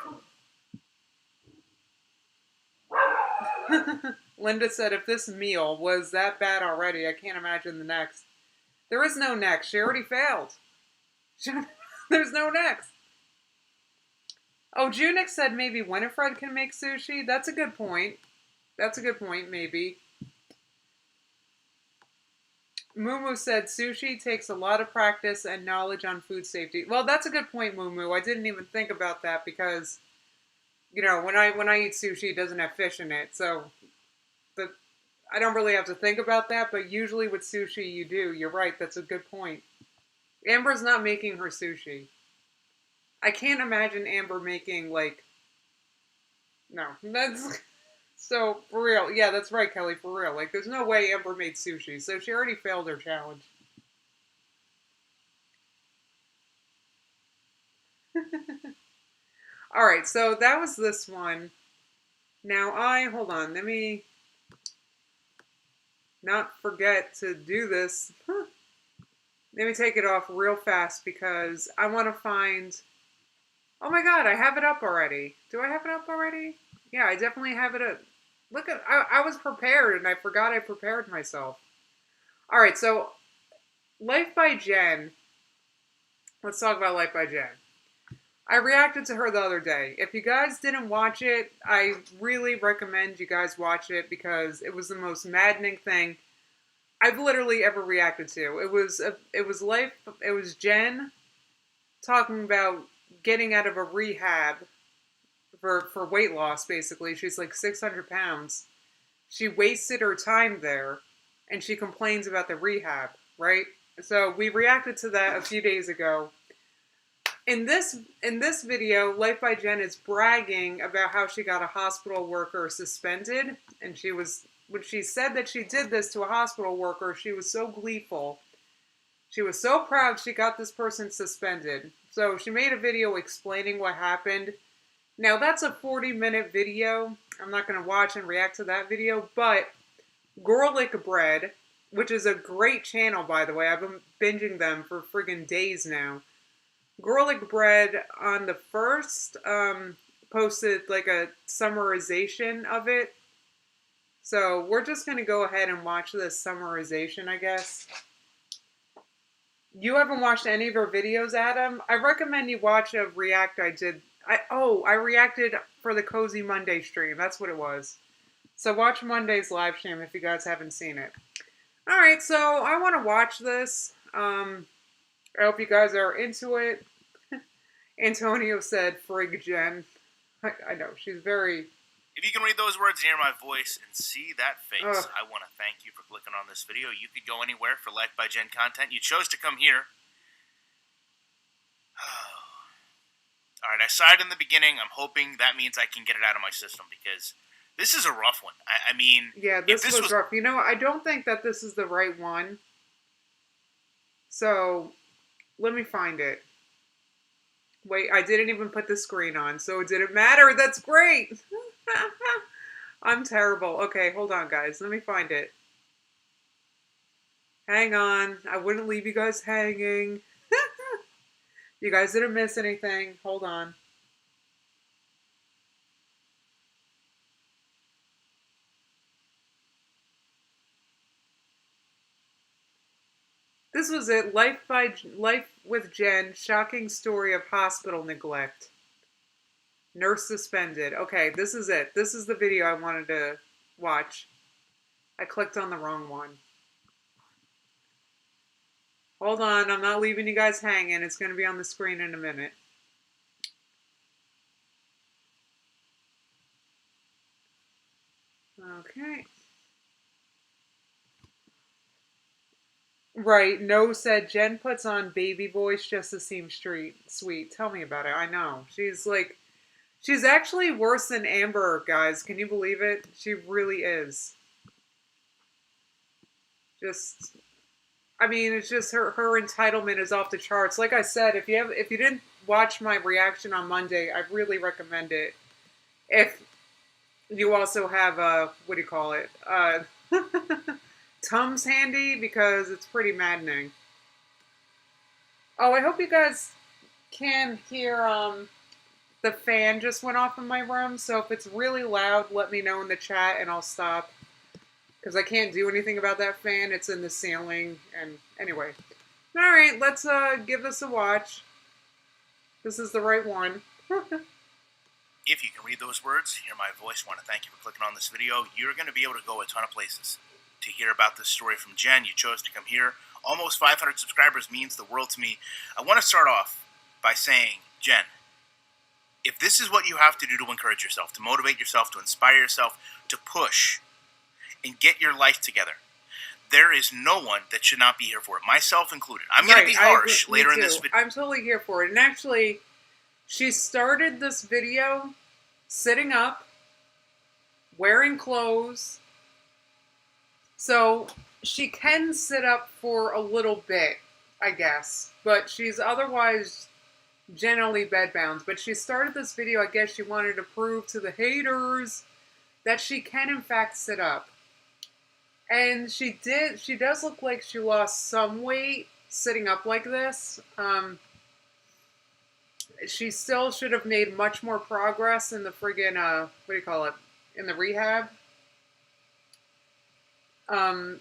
Linda said, if this meal was that bad already, I can't imagine the next. There is no next. She already failed. There's no next. Oh, Junix said maybe Winifred can make sushi. That's a good point. That's a good point, maybe. Mumu said sushi takes a lot of practice and knowledge on food safety. Well, that's a good point, Mumu. I didn't even think about that because, you know, when I eat sushi, it doesn't have fish in it, so the I don't really have to think about that. But usually with sushi, you do. You're right. That's a good point. Amber's not making her sushi. I can't imagine Amber making like. No, that's so for real. Yeah, that's right, Kelly. For real. Like, there's no way Amber made sushi, so she already failed her challenge. All right, so that was this one. Now hold on. Let me not forget to do this. Let me take it off real fast because I want to find. Oh my god, I have it up already. Do I have it up already? Yeah, I definitely have it up. Look at, I was prepared and I forgot I prepared myself. All right, so LifeByJen. Let's talk about LifeByJen. I reacted to her the other day. If you guys didn't watch it, I really recommend you guys watch it because it was the most maddening thing I've literally ever reacted to. It was Jen talking about getting out of a rehab for weight loss, basically. She's like 600 pounds. She wasted her time there, and she complains about the rehab, right? So we reacted to that a few days ago. In this video, LifeByJen is bragging about how she got a hospital worker suspended, and when she said that she did this to a hospital worker, she was so gleeful. She was so proud she got this person suspended. So she made a video explaining what happened. Now that's a 40-minute video. I'm not going to watch and react to that video, but Garlic Bread, which is a great channel, by the way. I've been binging them for friggin' days now. Garlic Bread on the first posted like a summarization of it. So we're just going to go ahead and watch this summarization, I guess. You haven't watched any of her videos, Adam? I recommend you watch a react I did. I reacted for the Cozy Monday stream. That's what it was. So watch Monday's live stream if you guys haven't seen it. All right, so I want to watch this. I hope you guys are into it. Antonio said, "Frig Jen." I know, she's very... If you can read those words and hear my voice and see that face, Ugh. I want to thank you for clicking on this video. You could go anywhere for LifeByJen content. You chose to come here. All right, I sighed in the beginning. I'm hoping that means I can get it out of my system because this is a rough one. I mean... Yeah, this was rough. You know, I don't think that this is the right one. So, let me find it. Wait, I didn't even put the screen on, so it didn't matter. That's great! I'm terrible. Okay, hold on, guys. Let me find it. Hang on. I wouldn't leave you guys hanging. You guys didn't miss anything. Hold on. This was it. Life with Jen. Shocking story of hospital neglect. Nurse suspended. Okay, this is it. This is the video I wanted to watch. I clicked on the wrong one. Hold on, I'm not leaving you guys hanging. It's going to be on the screen in a minute. Okay. Right, No said Jen puts on baby voice just to seem sweet. Tell me about it. I know. She's actually worse than Amber, guys. Can you believe it? She really is. I mean, it's just her entitlement is off the charts. Like I said, if you didn't watch my reaction on Monday, I really recommend it. If you also have what do you call it? Tums handy, because it's pretty maddening. Oh, I hope you guys can hear the fan just went off in my room, so if it's really loud, let me know in the chat and I'll stop. Because I can't do anything about that fan. It's in the ceiling. And anyway. Alright, let's give this a watch. This is the right one. If you can read those words, hear my voice, want to thank you for clicking on this video. You're going to be able to go a ton of places. to hear about this story from Jen. You chose to come here. Almost 500 subscribers means the world to me. I want to start off by saying, Jen, if this is what you have to do to encourage yourself, to motivate yourself, to inspire yourself, to push and get your life together, there is no one that should not be here for it, myself included. I'm going to be harsh later in this video. I'm totally here for it. And actually, she started this video sitting up, wearing clothes. So she can sit up for a little bit, I guess. But she's otherwise generally bedbound. But she started this video, I guess she wanted to prove to the haters that she can in fact sit up. And she did. She does look like she lost some weight sitting up like this. She still should have made much more progress in the friggin', what do you call it? In the rehab. By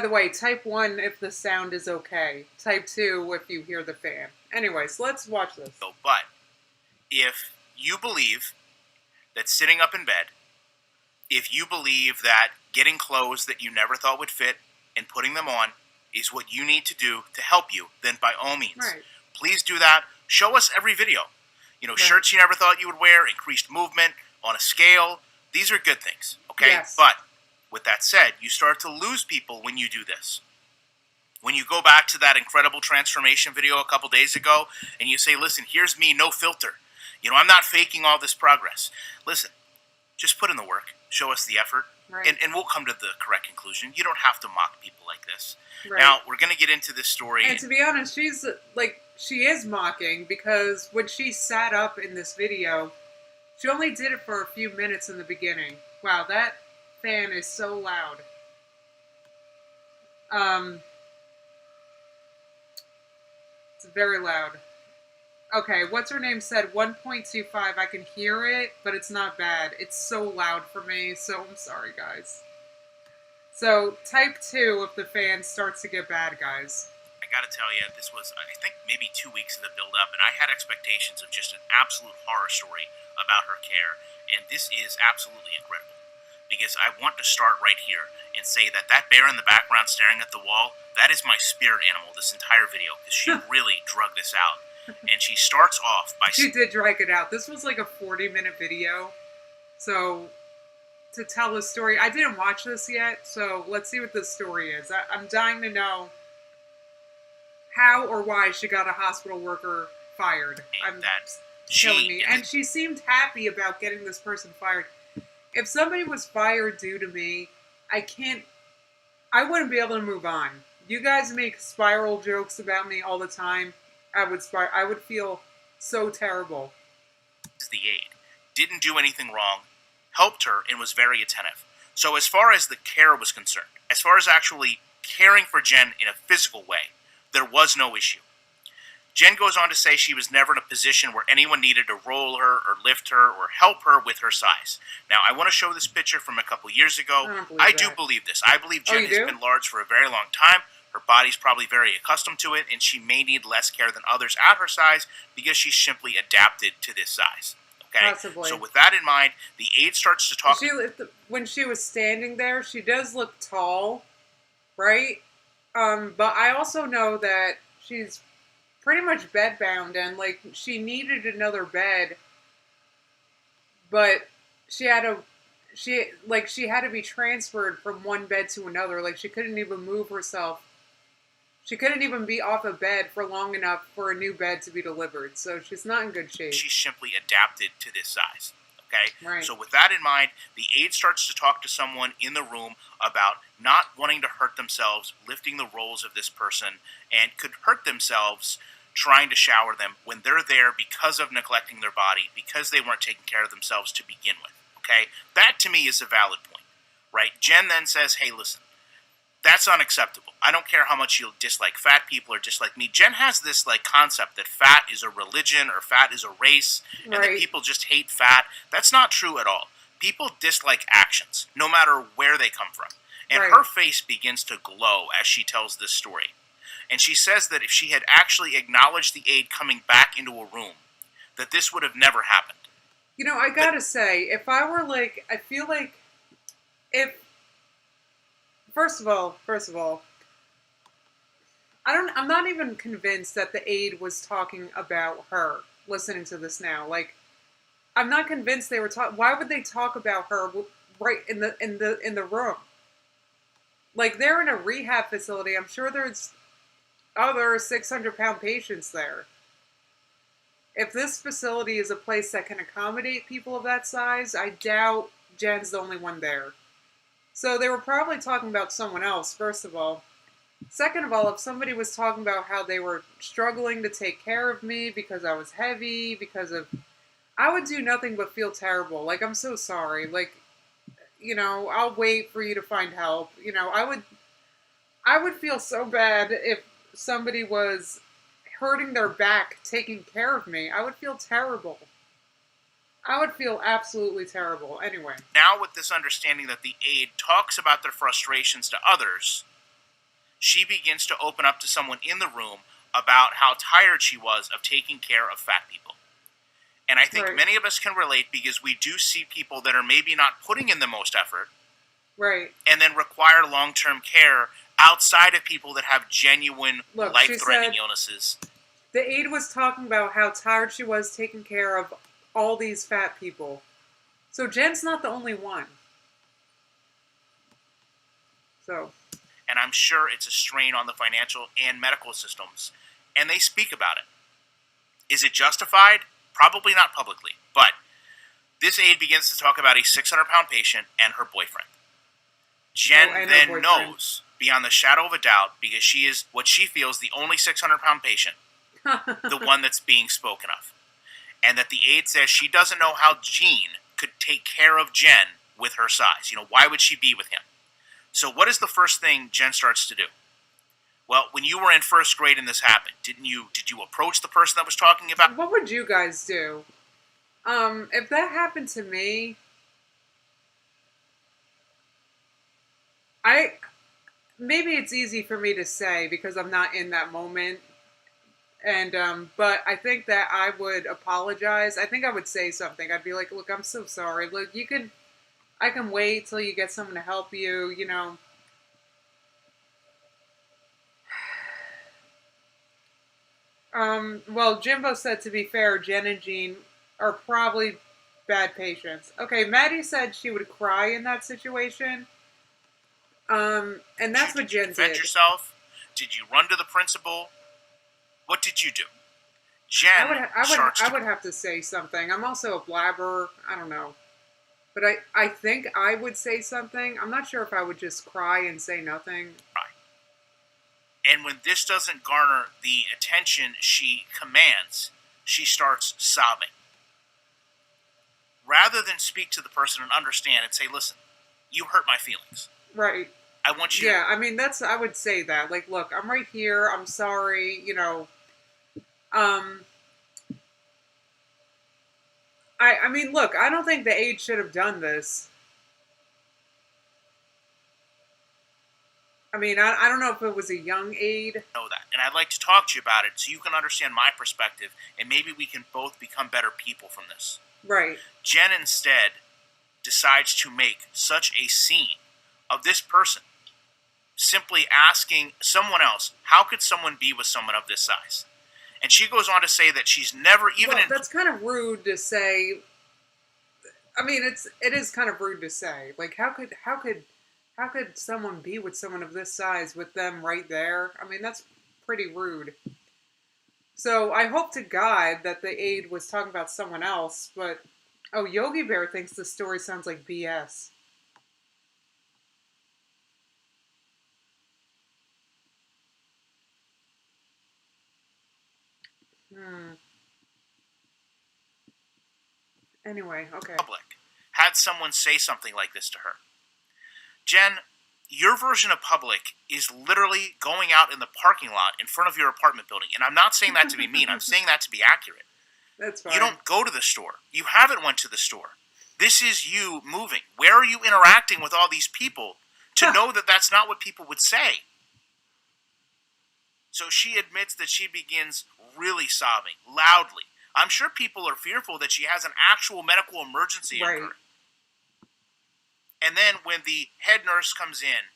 the way, type 1 if the sound is okay. Type 2 if you hear the fan. Anyways, let's watch this. But if you believe that sitting up in bed, if you believe that getting clothes that you never thought would fit and putting them on is what you need to do to help you, then by all means, please do that. Show us every video. You know, shirts you never thought you would wear, increased movement, on a scale. These are good things, okay? Yes. But with that said, you start to lose people when you do this. When you go back to that incredible transformation video a couple days ago and you say, listen, here's me, no filter. You know, I'm not faking all this progress. Listen, just put in the work. Show us the effort. And we'll come to the correct conclusion. You don't have to mock people like this. Now, we're going to get into this story. And to be honest, she's like, she is mocking because when she sat up in this video, she only did it for a few minutes in the beginning. Wow, that fan is so loud. It's very loud. Okay, what's her name said 1.25. I can hear it, but it's not bad. It's so loud for me, so I'm sorry, guys. So, type 2 if the fan starts to get bad, guys. I gotta tell you, this was, I think, maybe 2 weeks of the build-up, and I had expectations of just an absolute horror story about her care, and this is absolutely incredible. Because I want to start right here and say that that bear in the background staring at the wall, that is my spirit animal this entire video, because she really drug this out. And she starts off by... She did drag it out. This was like a 40-minute video. So, to tell the story... I didn't watch this yet, so let's see what this story is. I'm dying to know how or why she got a hospital worker fired. That's killing me. And she seemed happy about getting this person fired. If somebody was fired due to me, I wouldn't be able to move on. You guys make spiral jokes about me all the time. I would feel so terrible. The aide didn't do anything wrong, helped her, and was very attentive. So as far as the care was concerned, as far as actually caring for Jen in a physical way, there was no issue. Jen goes on to say she was never in a position where anyone needed to roll her or lift her or help her with her size. Now, I want to show this picture from a couple years ago. I do believe this. I believe Jen has been large for a very long time. Her body's probably very accustomed to it, and she may need less care than others at her size because she's simply adapted to this size. Okay? Possibly. So with that in mind, the aide starts to talk... When she was standing there, she does look tall, right? But I also know that she's pretty much bedbound, and, like, she needed another bed, but she had to be transferred from one bed to another. Like, she couldn't even move herself. She couldn't even be off a bed for long enough for a new bed to be delivered. So she's not in good shape. She's simply adapted to this size. Okay? Right. So with that in mind, the aide starts to talk to someone in the room about not wanting to hurt themselves, lifting the rolls of this person, and could hurt themselves trying to shower them when they're there because of neglecting their body, because they weren't taking care of themselves to begin with. Okay? That to me is a valid point. Right? Jen then says, hey, listen, that's unacceptable. I don't care how much you dislike fat people or dislike me. Jen has this like concept that fat is a religion or fat is a race and that people just hate fat. That's not true at all. People dislike actions, no matter where they come from. And her face begins to glow as she tells this story. And she says that if she had actually acknowledged the aide coming back into a room, that this would have never happened. You know, I gotta say, if I were like, I feel like if first of all, I'm not even convinced that the aide was talking about her. Listening to this now, like, I'm not convinced they were talking. Why would they talk about her right in the room? Like, they're in a rehab facility. I'm sure there's other 600-pound patients there. If this facility is a place that can accommodate people of that size, I doubt Jen's the only one there. So they were probably talking about someone else, first of all. Second of all, if somebody was talking about how they were struggling to take care of me because I was heavy, I would do nothing but feel terrible. Like, I'm so sorry. Like, I'll wait for you to find help. I would feel so bad if somebody was hurting their back taking care of me. I would feel terrible. I would feel absolutely terrible. Anyway. Now, with this understanding that the aide talks about their frustrations to others, she begins to open up to someone in the room about how tired she was of taking care of fat people. And I think many of us can relate because we do see people that are maybe not putting in the most effort. Right. And then require long-term care outside of people that have genuine life-threatening illnesses. The aide was talking about how tired she was taking care of all these fat people. So Jen's not the only one. So. And I'm sure it's a strain on the financial and medical systems. And they speak about it. Is it justified? Probably not publicly. But this aide begins to talk about a 600-pound patient and her boyfriend. Jen then knows, beyond the shadow of a doubt, because she is what she feels the only 600-pound patient, the one that's being spoken of. And that the aide says she doesn't know how Jean could take care of Jen with her size. Why would she be with him? So what is the first thing Jen starts to do? Well, when you were in first grade and this happened, did you approach the person that was talking about? What would you guys do? If that happened to me, maybe it's easy for me to say because I'm not in that moment. And, but I think that I would apologize. I think I would say something. I'd be like, look, I'm so sorry. Look, I can wait till you get someone to help you, Well, Jimbo said, to be fair, Jen and Jean are probably bad patients. Okay, Maddie said she would cry in that situation. And that's what Jen did. Did you defend yourself? Did you run to the principal? What did you do? Jen I would have to say something. I'm also a blabber. I don't know. But I think I would say something. I'm not sure if I would just cry and say nothing. And when this doesn't garner the attention she commands, she starts sobbing. Rather than speak to the person and understand and say, listen, you hurt my feelings. Right. I want you. Yeah, I mean, I would say that. Like, look, I'm right here. I'm sorry. I mean, look, I don't think the aide should have done this. I mean, I don't know if it was a young aide. Know that. And I'd like to talk to you about it so you can understand my perspective and maybe we can both become better people from this. Right. Jen instead decides to make such a scene of this person simply asking someone else, how could someone be with someone of this size? And she goes on to say that she's never even... Well, that's kind of rude to say. I mean, it is kind of rude to say. Like, how could someone be with someone of this size with them right there? I mean, that's pretty rude. So I hope to God that the aide was talking about someone else, but... Oh, Yogi Bear thinks the story sounds like BS. Anyway, okay. Public had someone say something like this to her. Jen, your version of public is literally going out in the parking lot in front of your apartment building. And I'm not saying that to be mean. I'm saying that to be accurate. That's fine. You don't go to the store. You haven't went to the store. This is you moving. Where are you interacting with all these people to know that that's not what people would say? So she admits that she begins really sobbing, loudly. I'm sure people are fearful that she has an actual medical emergency occurring. And then when the head nurse comes in,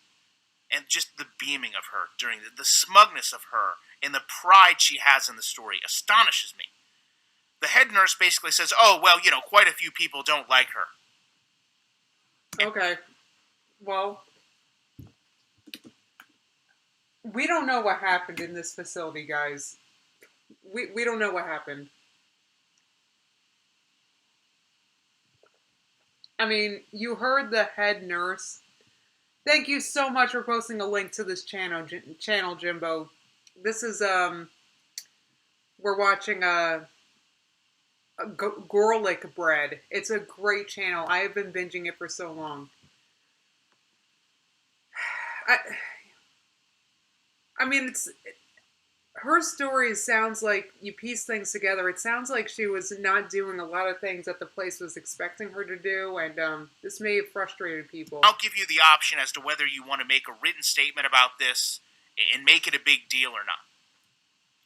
and just the beaming of her during the smugness of her and the pride she has in the story astonishes me. The head nurse basically says, oh, well, quite a few people don't like her. Okay. Well, we don't know what happened in this facility, guys. We don't know what happened. I mean, you heard the head nurse. Thank you so much for posting a link to this channel, Jimbo. This is, we're watching garlic bread. It's a great channel. I have been binging it for so long. I mean, her story sounds like you piece things together. It sounds like she was not doing a lot of things that the place was expecting her to do, and this may have frustrated people. I'll give you the option as to whether you want to make a written statement about this and make it a big deal or not.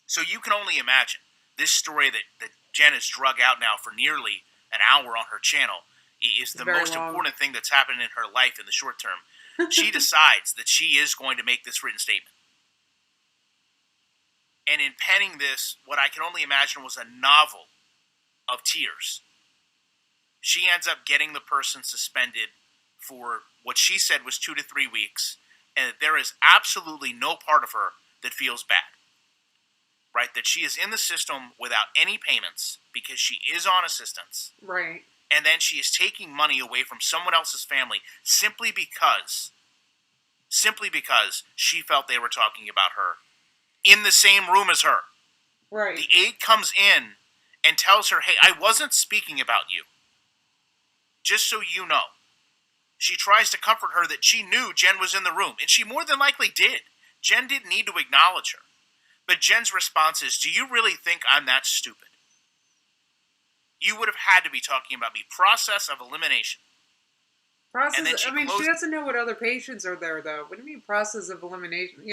So you can only imagine this story that Jen has drug out now for nearly an hour on her channel is the most important thing that's happened in her life in the short term. She decides that she is going to make this written statement. And in penning this, what I can only imagine was a novel of tears. She ends up getting the person suspended for what she said was 2 to 3 weeks, and that there is absolutely no part of her that feels bad. Right? That she is in the system without any payments because she is on assistance. Right. And then she is taking money away from someone else's family simply because she felt they were talking about her in the same room as her. Right. The aide comes in and tells her, hey, I wasn't speaking about you. Just so you know. She tries to comfort her that she knew Jen was in the room, and she more than likely did. Jen didn't need to acknowledge her. But Jen's response is, do you really think I'm that stupid? You would have had to be talking about me. Process of elimination. Process, and then she doesn't know what other patients are there, though. What do you mean process of elimination?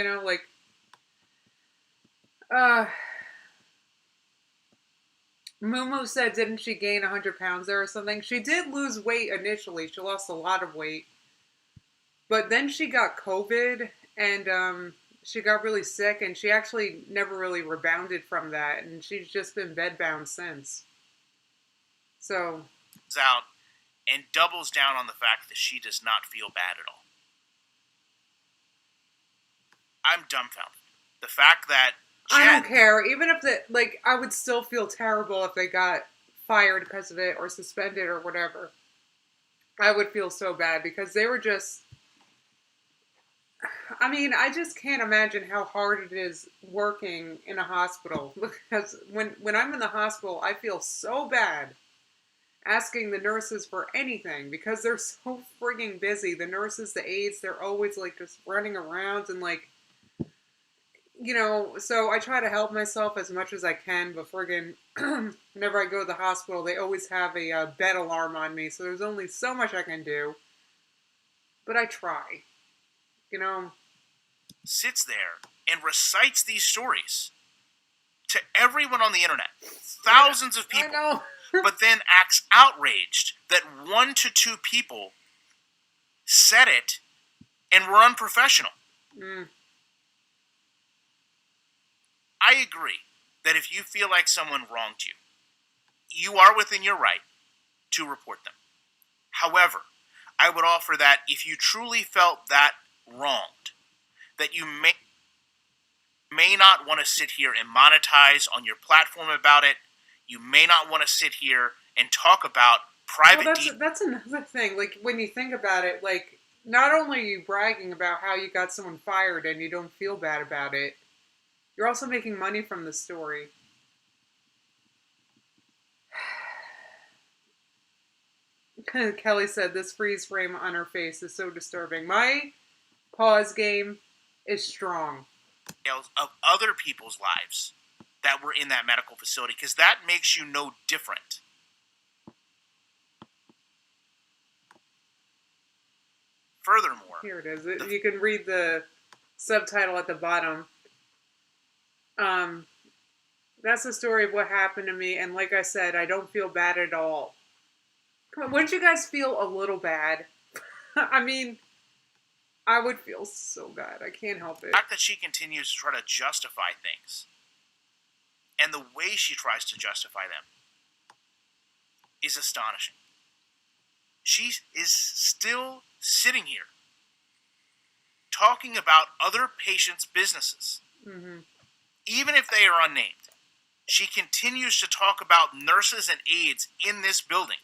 Mumu said, didn't she gain 100 pounds there or something? She did lose weight initially. She lost a lot of weight. But then she got COVID, and she got really sick, and she actually never really rebounded from that, and she's just been bedbound since. So, out and doubles down on the fact that she does not feel bad at all. I'm dumbfounded. The fact that Jen, I don't care. Even if I would still feel terrible if they got fired because of it or suspended or whatever. I would feel so bad because they were just... I mean, I just can't imagine how hard it is working in a hospital. Because when I'm in the hospital, I feel so bad asking the nurses for anything because they're so frigging busy. The nurses, the aides, they're always just running around and so I try to help myself as much as I can, but friggin' whenever I go to the hospital, they always have a bed alarm on me, so there's only so much I can do. But I try. Sits there and recites these stories to everyone on the internet. Thousands of people. I know. But then acts outraged that 1 to 2 people said it and were unprofessional. I agree that if you feel like someone wronged you, you are within your right to report them. However, I would offer that if you truly felt that wronged, that you may not want to sit here and monetize on your platform about it. You may not want to sit here and talk about private... Well, that's another thing. When you think about it, not only are you bragging about how you got someone fired and you don't feel bad about it, you're also making money from the story. Kelly said, this freeze frame on her face is so disturbing. My pause game is strong. Of other people's lives that were in that medical facility, because that makes you no different. Furthermore... Here it is. You can read the subtitle at the bottom. That's the story of what happened to me, and like I said, I don't feel bad at all. Come on, wouldn't you guys feel a little bad? I mean, I would feel so bad. I can't help it. The fact that she continues to try to justify things, and the way she tries to justify them, is astonishing. She is still sitting here talking about other patients' businesses, even if they are unnamed. She continues to talk about nurses and aides in this building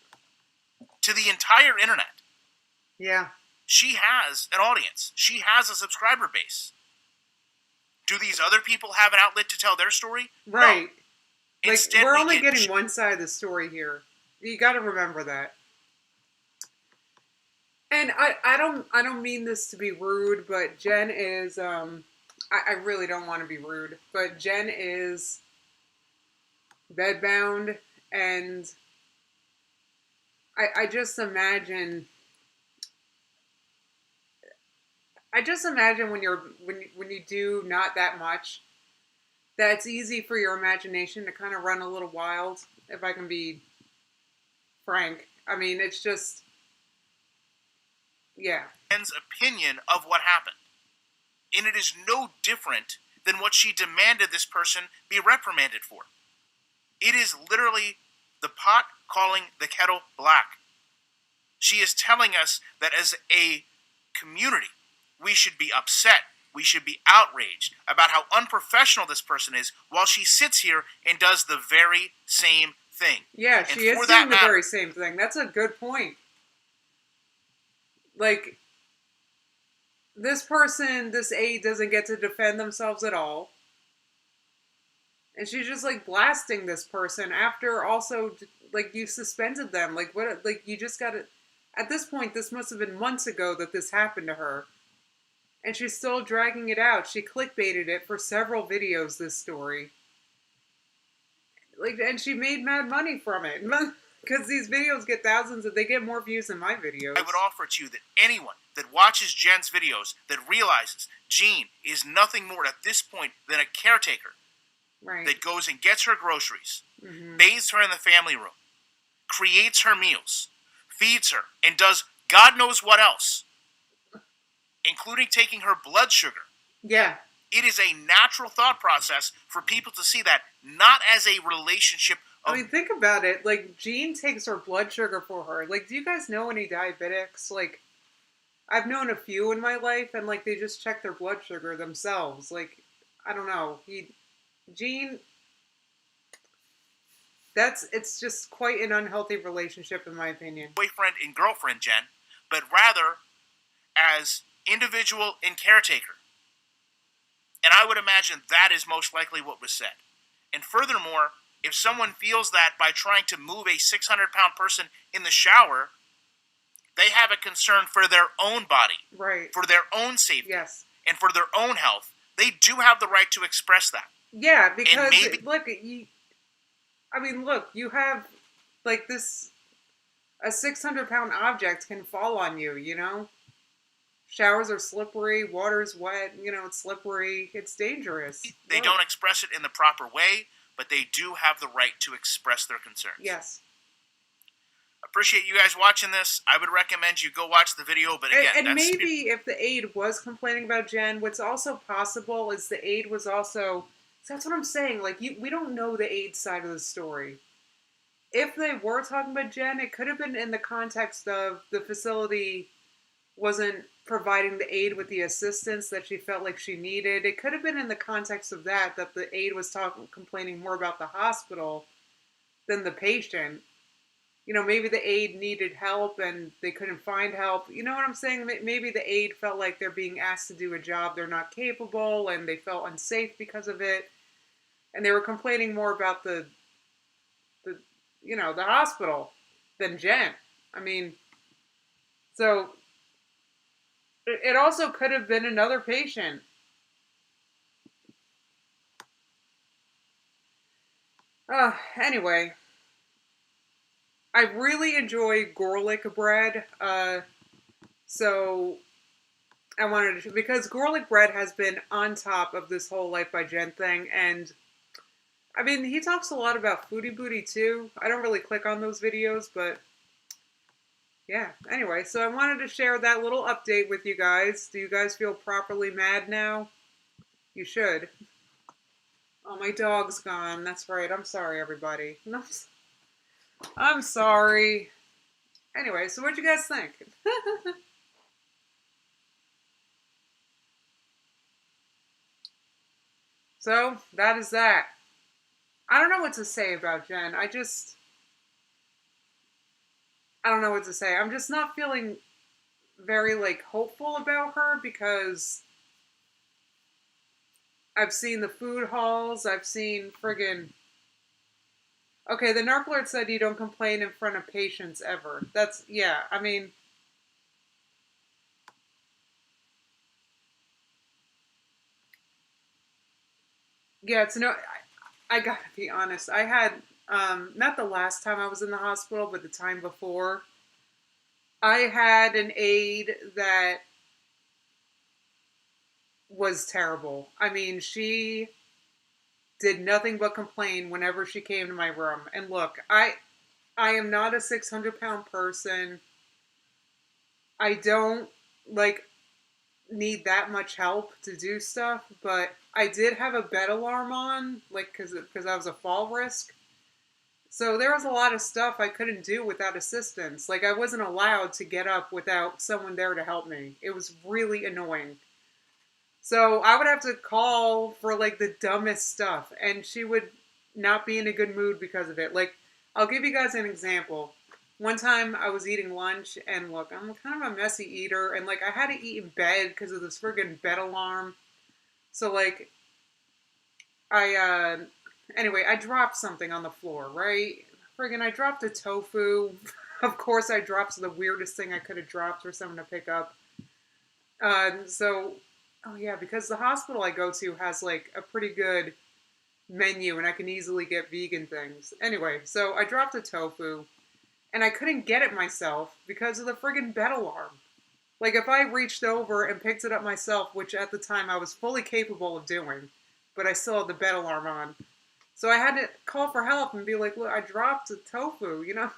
to the entire internet. Yeah. She has an audience. She has a subscriber base. Do these other people have an outlet to tell their story? Right. No. Like, Instead, we're only getting one side of the story here. You got to remember that. And I don't mean this to be rude, but Jen is I really don't want to be rude, but Jen is bedbound, and I just imagine when you do not that much, that it's easy for your imagination to kind of run a little wild, if I can be frank. I mean, it's just, yeah. Jen's opinion of what happened. And it is no different than what she demanded this person be reprimanded for. It is literally the pot calling the kettle black. She is telling us that as a community, we should be upset, we should be outraged about how unprofessional this person is, while she sits here and does the very same thing. Yeah, she is doing the very same thing. That's a good point. Like, this person, this aide, doesn't get to defend themselves at all. And she's just, like, blasting this person after also, like, you suspended them. Like, what, like, you just gotta, at this point, this must have been months ago that this happened to her. And she's still dragging it out. She clickbaited it for several videos, this story. Like, and she made mad money from it. Because these videos get thousands, they get more views than my videos. I would offer to you that anyone that watches Jen's videos that realizes Jean is nothing more at this point than a caretaker, right, that goes and gets her groceries, bathes her in the family room, creates her meals, feeds her, and does God knows what else, including taking her blood sugar. Yeah. It is a natural thought process for people to see that, not as a relationship of... I mean, think about it. Like, Jean takes her blood sugar for her. Like, do you guys know any diabetics? Like, I've known a few in my life, and, like, they just check their blood sugar themselves. Like, I don't know. Jean, it's just quite an unhealthy relationship, in my opinion. Boyfriend and girlfriend, Jen, but rather as individual and caretaker. And I would imagine that is most likely what was said. And furthermore, if someone feels that by trying to move a 600-pound person in the shower, they have a concern for their own body, right, for their own safety, yes, and for their own health, they do have the right to express that. Yeah, because look, you have, like, this, a 600-pound object can fall on you, you know? Showers are slippery, water's wet, you know, it's slippery, it's dangerous. They don't express it in the proper way, but they do have the right to express their concerns. Yes. Appreciate you guys watching this. I would recommend you go watch the video, but again... And maybe if the aide was complaining about Jen, what's also possible is the aide was also... That's what I'm saying, like, we don't know the aide side of the story. If they were talking about Jen, it could have been in the context of the facility wasn't providing the aide with the assistance that she felt like she needed. It could have been in the context of that the aide was complaining more about the hospital than the patient. You know, maybe the aide needed help and they couldn't find help. You know what I'm saying? Maybe the aide felt like they're being asked to do a job they're not capable and they felt unsafe because of it. And they were complaining more about the hospital than Jen. I mean, so it also could have been another patient. Anyway, I really enjoy garlic bread. So I wanted to, because garlic bread has been on top of this whole LifeByJen thing, and I mean, he talks a lot about Foodie Booty too. I don't really click on those videos, but Yeah, anyway, so I wanted to share that little update with you guys. Do you guys feel properly mad now? You should. Oh, my dog's gone. That's right. I'm sorry, everybody. I'm sorry. Anyway, so what'd you guys think? So, that is that. I don't know what to say about Jen. I don't know what to say. I'm just not feeling very, like, hopeful about her because I've seen the food hauls. I've seen friggin'. Okay, the narc alert said you don't complain in front of patients ever. That's, yeah, I mean. Yeah, it's no. I gotta be honest. I had, not the last time I was in the hospital, but the time before, I had an aide that was terrible. I mean, she did nothing but complain whenever she came to my room. And look, I am not a 600-pound person. I don't like need that much help to do stuff, but I did have a bed alarm on, like because I was a fall risk. So there was a lot of stuff I couldn't do without assistance. Like I wasn't allowed to get up without someone there to help me. It was really annoying. So I would have to call for like the dumbest stuff, and she would not be in a good mood because of it. Like, I'll give you guys an example. One time I was eating lunch, and look, I'm kind of a messy eater, and like I had to eat in bed because of this friggin' bed alarm. So like, anyway, I dropped something on the floor, right? Friggin', I dropped a tofu. Of course, I dropped the weirdest thing I could have dropped for someone to pick up. So, oh yeah, because the hospital I go to has like a pretty good menu and I can easily get vegan things. Anyway, so I dropped a tofu and I couldn't get it myself because of the friggin' bed alarm. Like if I reached over and picked it up myself, which at the time I was fully capable of doing, but I still had the bed alarm on. So I had to call for help and be like, look, I dropped a tofu, you know?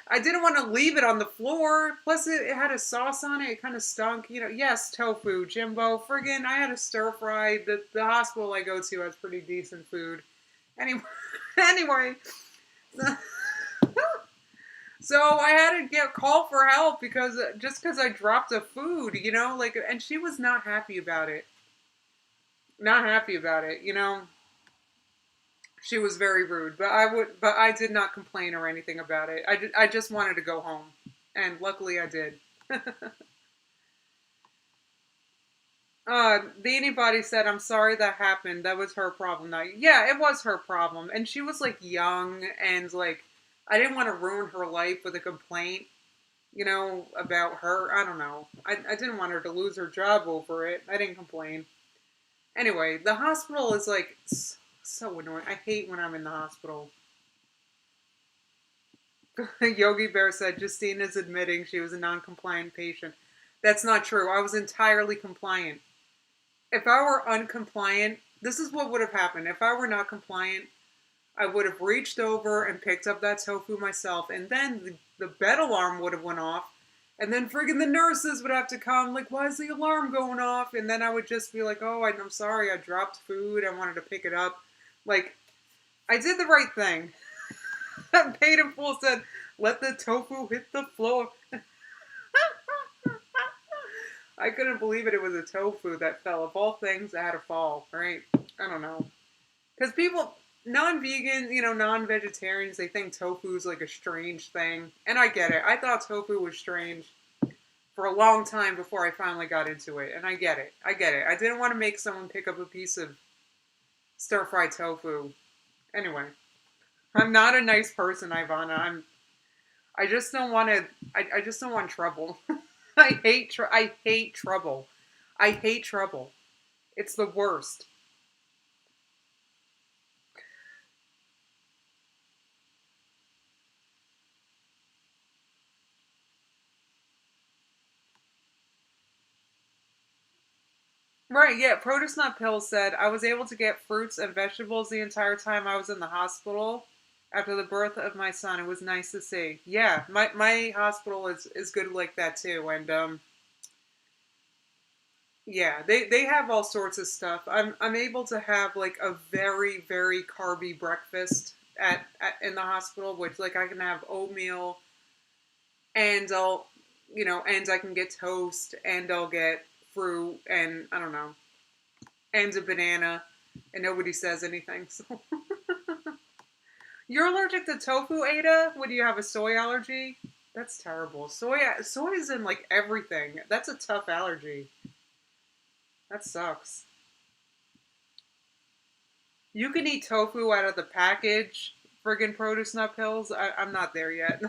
I didn't want to leave it on the floor. Plus, it had a sauce on it. It kind of stunk. You know, yes, tofu, Jimbo. Friggin', I had a stir fry. The hospital I go to has pretty decent food. Anyway, anyway. So I had to call for help because just because I dropped a food, you know, like, and she was not happy about it. Not happy about it, you know. She was very rude, but I did not complain or anything about it. I just wanted to go home, and luckily I did. The anybody said, "I'm sorry that happened. That was her problem." Now, yeah, it was her problem, and she was like young, and like I didn't want to ruin her life with a complaint, you know, about her. I don't know. I didn't want her to lose her job over it. I didn't complain. Anyway, the hospital is like so annoying. I hate when I'm in the hospital. Yogi Bear said Justine is admitting she was a non-compliant patient. That's not true. I was entirely compliant. If I were uncompliant, this is what would have happened. If I were not compliant, I would have reached over and picked up that tofu myself, and then the bed alarm would have went off, and then friggin' the nurses would have to come, like, why is the alarm going off? And then I would just be like, oh, I'm sorry, I dropped food, I wanted to pick it up. Like, I did the right thing. Paid in Full said, let the tofu hit the floor. I couldn't believe it. It was a tofu that fell. Of all things, that had to fall, right? I don't know. Because people, non-vegans, you know, non-vegetarians, they think tofu is like a strange thing. And I get it. I thought tofu was strange for a long time before I finally got into it. And I get it. I get it. I didn't want to make someone pick up a piece of stir-fried tofu. Anyway. I'm not a nice person, Ivana. I just don't want to. I just don't want trouble. I hate trouble. I hate trouble. It's the worst. Right, yeah. Produce Not Pills said, I was able to get fruits and vegetables the entire time I was in the hospital. After the birth of my son, it was nice to see. Yeah, my hospital is good like that too, and yeah, they have all sorts of stuff. I'm able to have like a very very carby breakfast at in the hospital, which like I can have oatmeal, and I'll and I can get toast, and I'll get fruit, and I don't know, and a banana, and nobody says anything. So you're allergic to tofu, Ada? What do you have, a soy allergy? That's terrible. Soy is in like everything. That's a tough allergy. That sucks. You can eat tofu out of the package, friggin' produce nut pills. I'm not there yet.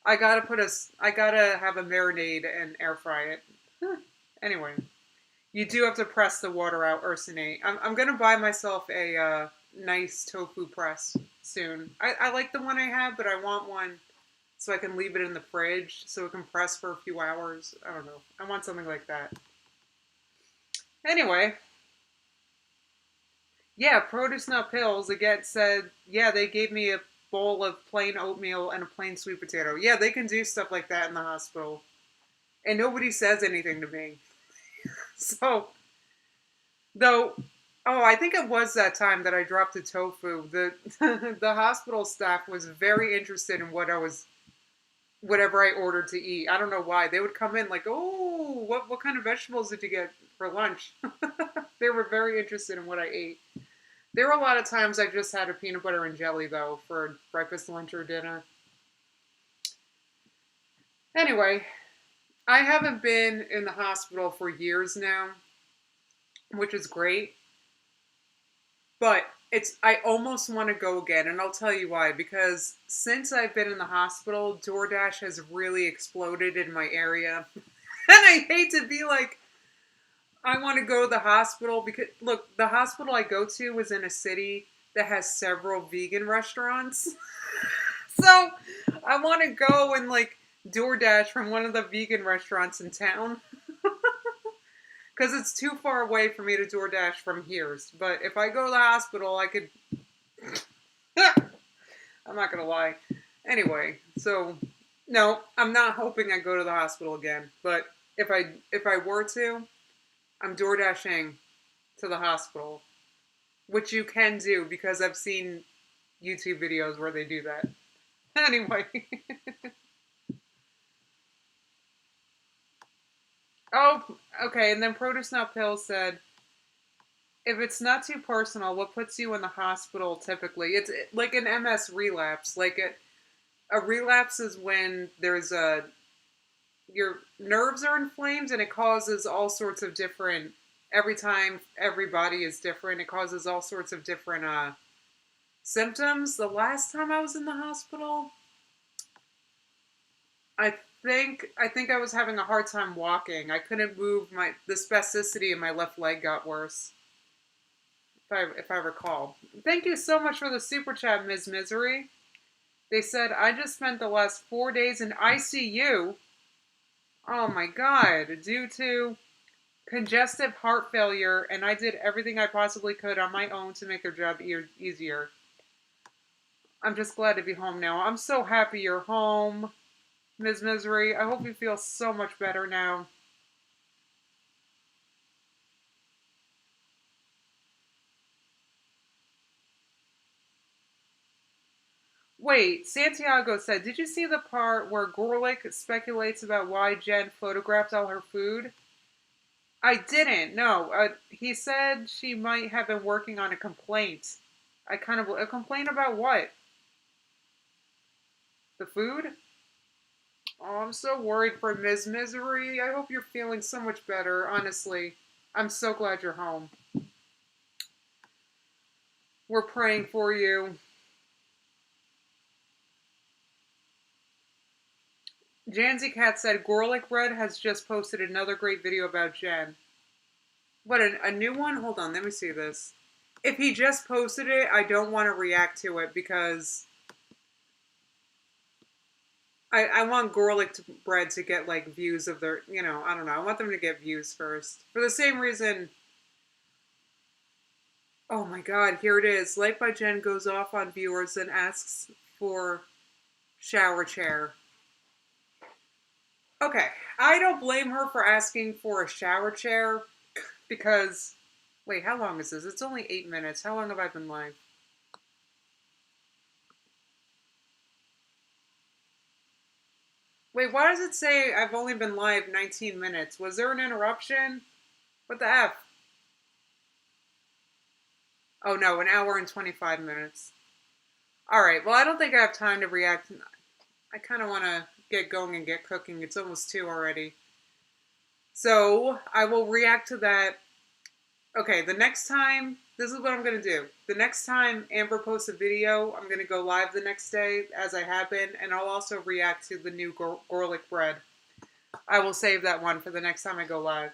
I gotta have a marinade and air fry it. Anyway, you do have to press the water out, Ursinate. I'm gonna buy myself a nice tofu press soon. I like the one I have, but I want one so I can leave it in the fridge so it can press for a few hours. I don't know. I want something like that. Anyway, yeah, produce nut pills again said, yeah, they gave me a bowl of plain oatmeal and a plain sweet potato. Yeah, they can do stuff like that in the hospital. And nobody says anything to me. So, though, oh, I think it was that time that I dropped the tofu. The the hospital staff was very interested in whatever I ordered to eat. I don't know why. They would come in like, oh, what kind of vegetables did you get for lunch? They were very interested in what I ate. There were a lot of times I just had a peanut butter and jelly, though, for breakfast, lunch, or dinner. Anyway, I haven't been in the hospital for years now, which is great. But I almost want to go again, and I'll tell you why. Because since I've been in the hospital, DoorDash has really exploded in my area. And I hate to be like, I want to go to the hospital because, look, the hospital I go to is in a city that has several vegan restaurants. So I want to go and like DoorDash from one of the vegan restaurants in town. Because it's too far away for me to DoorDash from here. But if I go to the hospital, I could... I'm not going to lie. Anyway, so, no, I'm not hoping I go to the hospital again. But if I were to, I'm DoorDashing to the hospital. Which you can do, because I've seen YouTube videos where they do that. Anyway. Oh, okay, and then Produce Not Pill said, if it's not too personal, what puts you in the hospital typically? It's like an MS relapse. Like a relapse is when your nerves are inflamed and it causes all sorts of different, every time every body is different, it causes all sorts of different symptoms. The last time I was in the hospital, I think I was having a hard time walking. I couldn't move. The spasticity in my left leg got worse. If I recall. Thank you so much for the super chat, Ms. Misery. They said, I just spent the last 4 days in ICU. Oh my god. Due to congestive heart failure, and I did everything I possibly could on my own to make their job easier. I'm just glad to be home now. I'm so happy you're home, Ms. Misery. I hope you feel so much better now. Wait, Santiago said, did you see the part where Gorlick speculates about why Jen photographed all her food? I didn't, no. He said she might have been working on a complaint. A complaint about what? The food? Oh, I'm so worried for Ms. Misery. I hope you're feeling so much better, honestly. I'm so glad you're home. We're praying for you. Janzy Cat said, Gorlick Bread has just posted another great video about Jen. What, a new one? Hold on, let me see this. If he just posted it, I don't want to react to it because I want Gorlick Bread to get, like, views of their, I don't know. I want them to get views first. For the same reason... Oh my god, here it is. LifeByJen goes off on viewers and asks for shower chair. Okay, I don't blame her for asking for a shower chair because, wait, how long is this? It's only 8 minutes. How long have I been live? Wait, why does it say I've only been live 19 minutes? Was there an interruption? What the F? Oh no, an hour and 25 minutes. Alright, well I don't think I have time to react. I kind of want to get going and get cooking. It's almost 2 already. So, I will react to that. Okay, the next time, this is what I'm going to do. The next time Amber posts a video, I'm going to go live the next day, as I have been, and I'll also react to the new garlic bread. I will save that one for the next time I go live.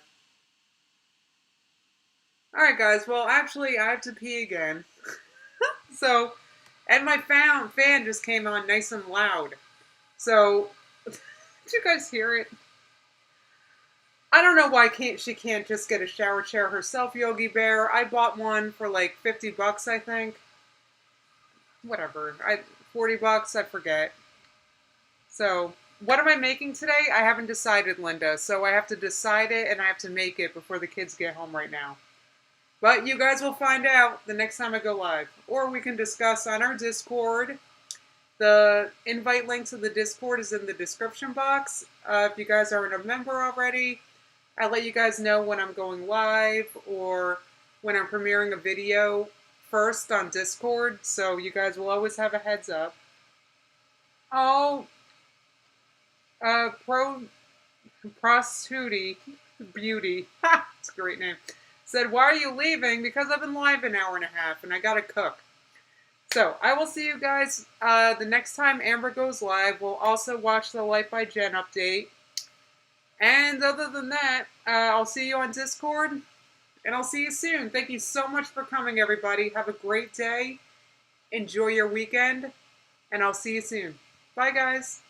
Alright guys, well actually I have to pee again. So, and my fan just came on nice and loud. So, did you guys hear it? I don't know why she can't just get a shower chair herself, Yogi Bear. I bought one for like 50 bucks, I think. Whatever. 40 bucks, I forget. So, what am I making today? I haven't decided, Linda. So I have to decide it and I have to make it before the kids get home right now. But you guys will find out the next time I go live. Or we can discuss on our Discord. The invite link to the Discord is in the description box. If you guys aren't a member already, I let you guys know when I'm going live or when I'm premiering a video first on Discord, so you guys will always have a heads up. Oh, Prostitute Beauty, it's a great name, said, why are you leaving? Because I've been live an hour and a half and I gotta cook. So, I will see you guys the next time Amber goes live. We'll also watch the LifeByJen update. And other than that, I'll see you on Discord, and I'll see you soon. Thank you so much for coming, everybody. Have a great day. Enjoy your weekend, and I'll see you soon. Bye, guys.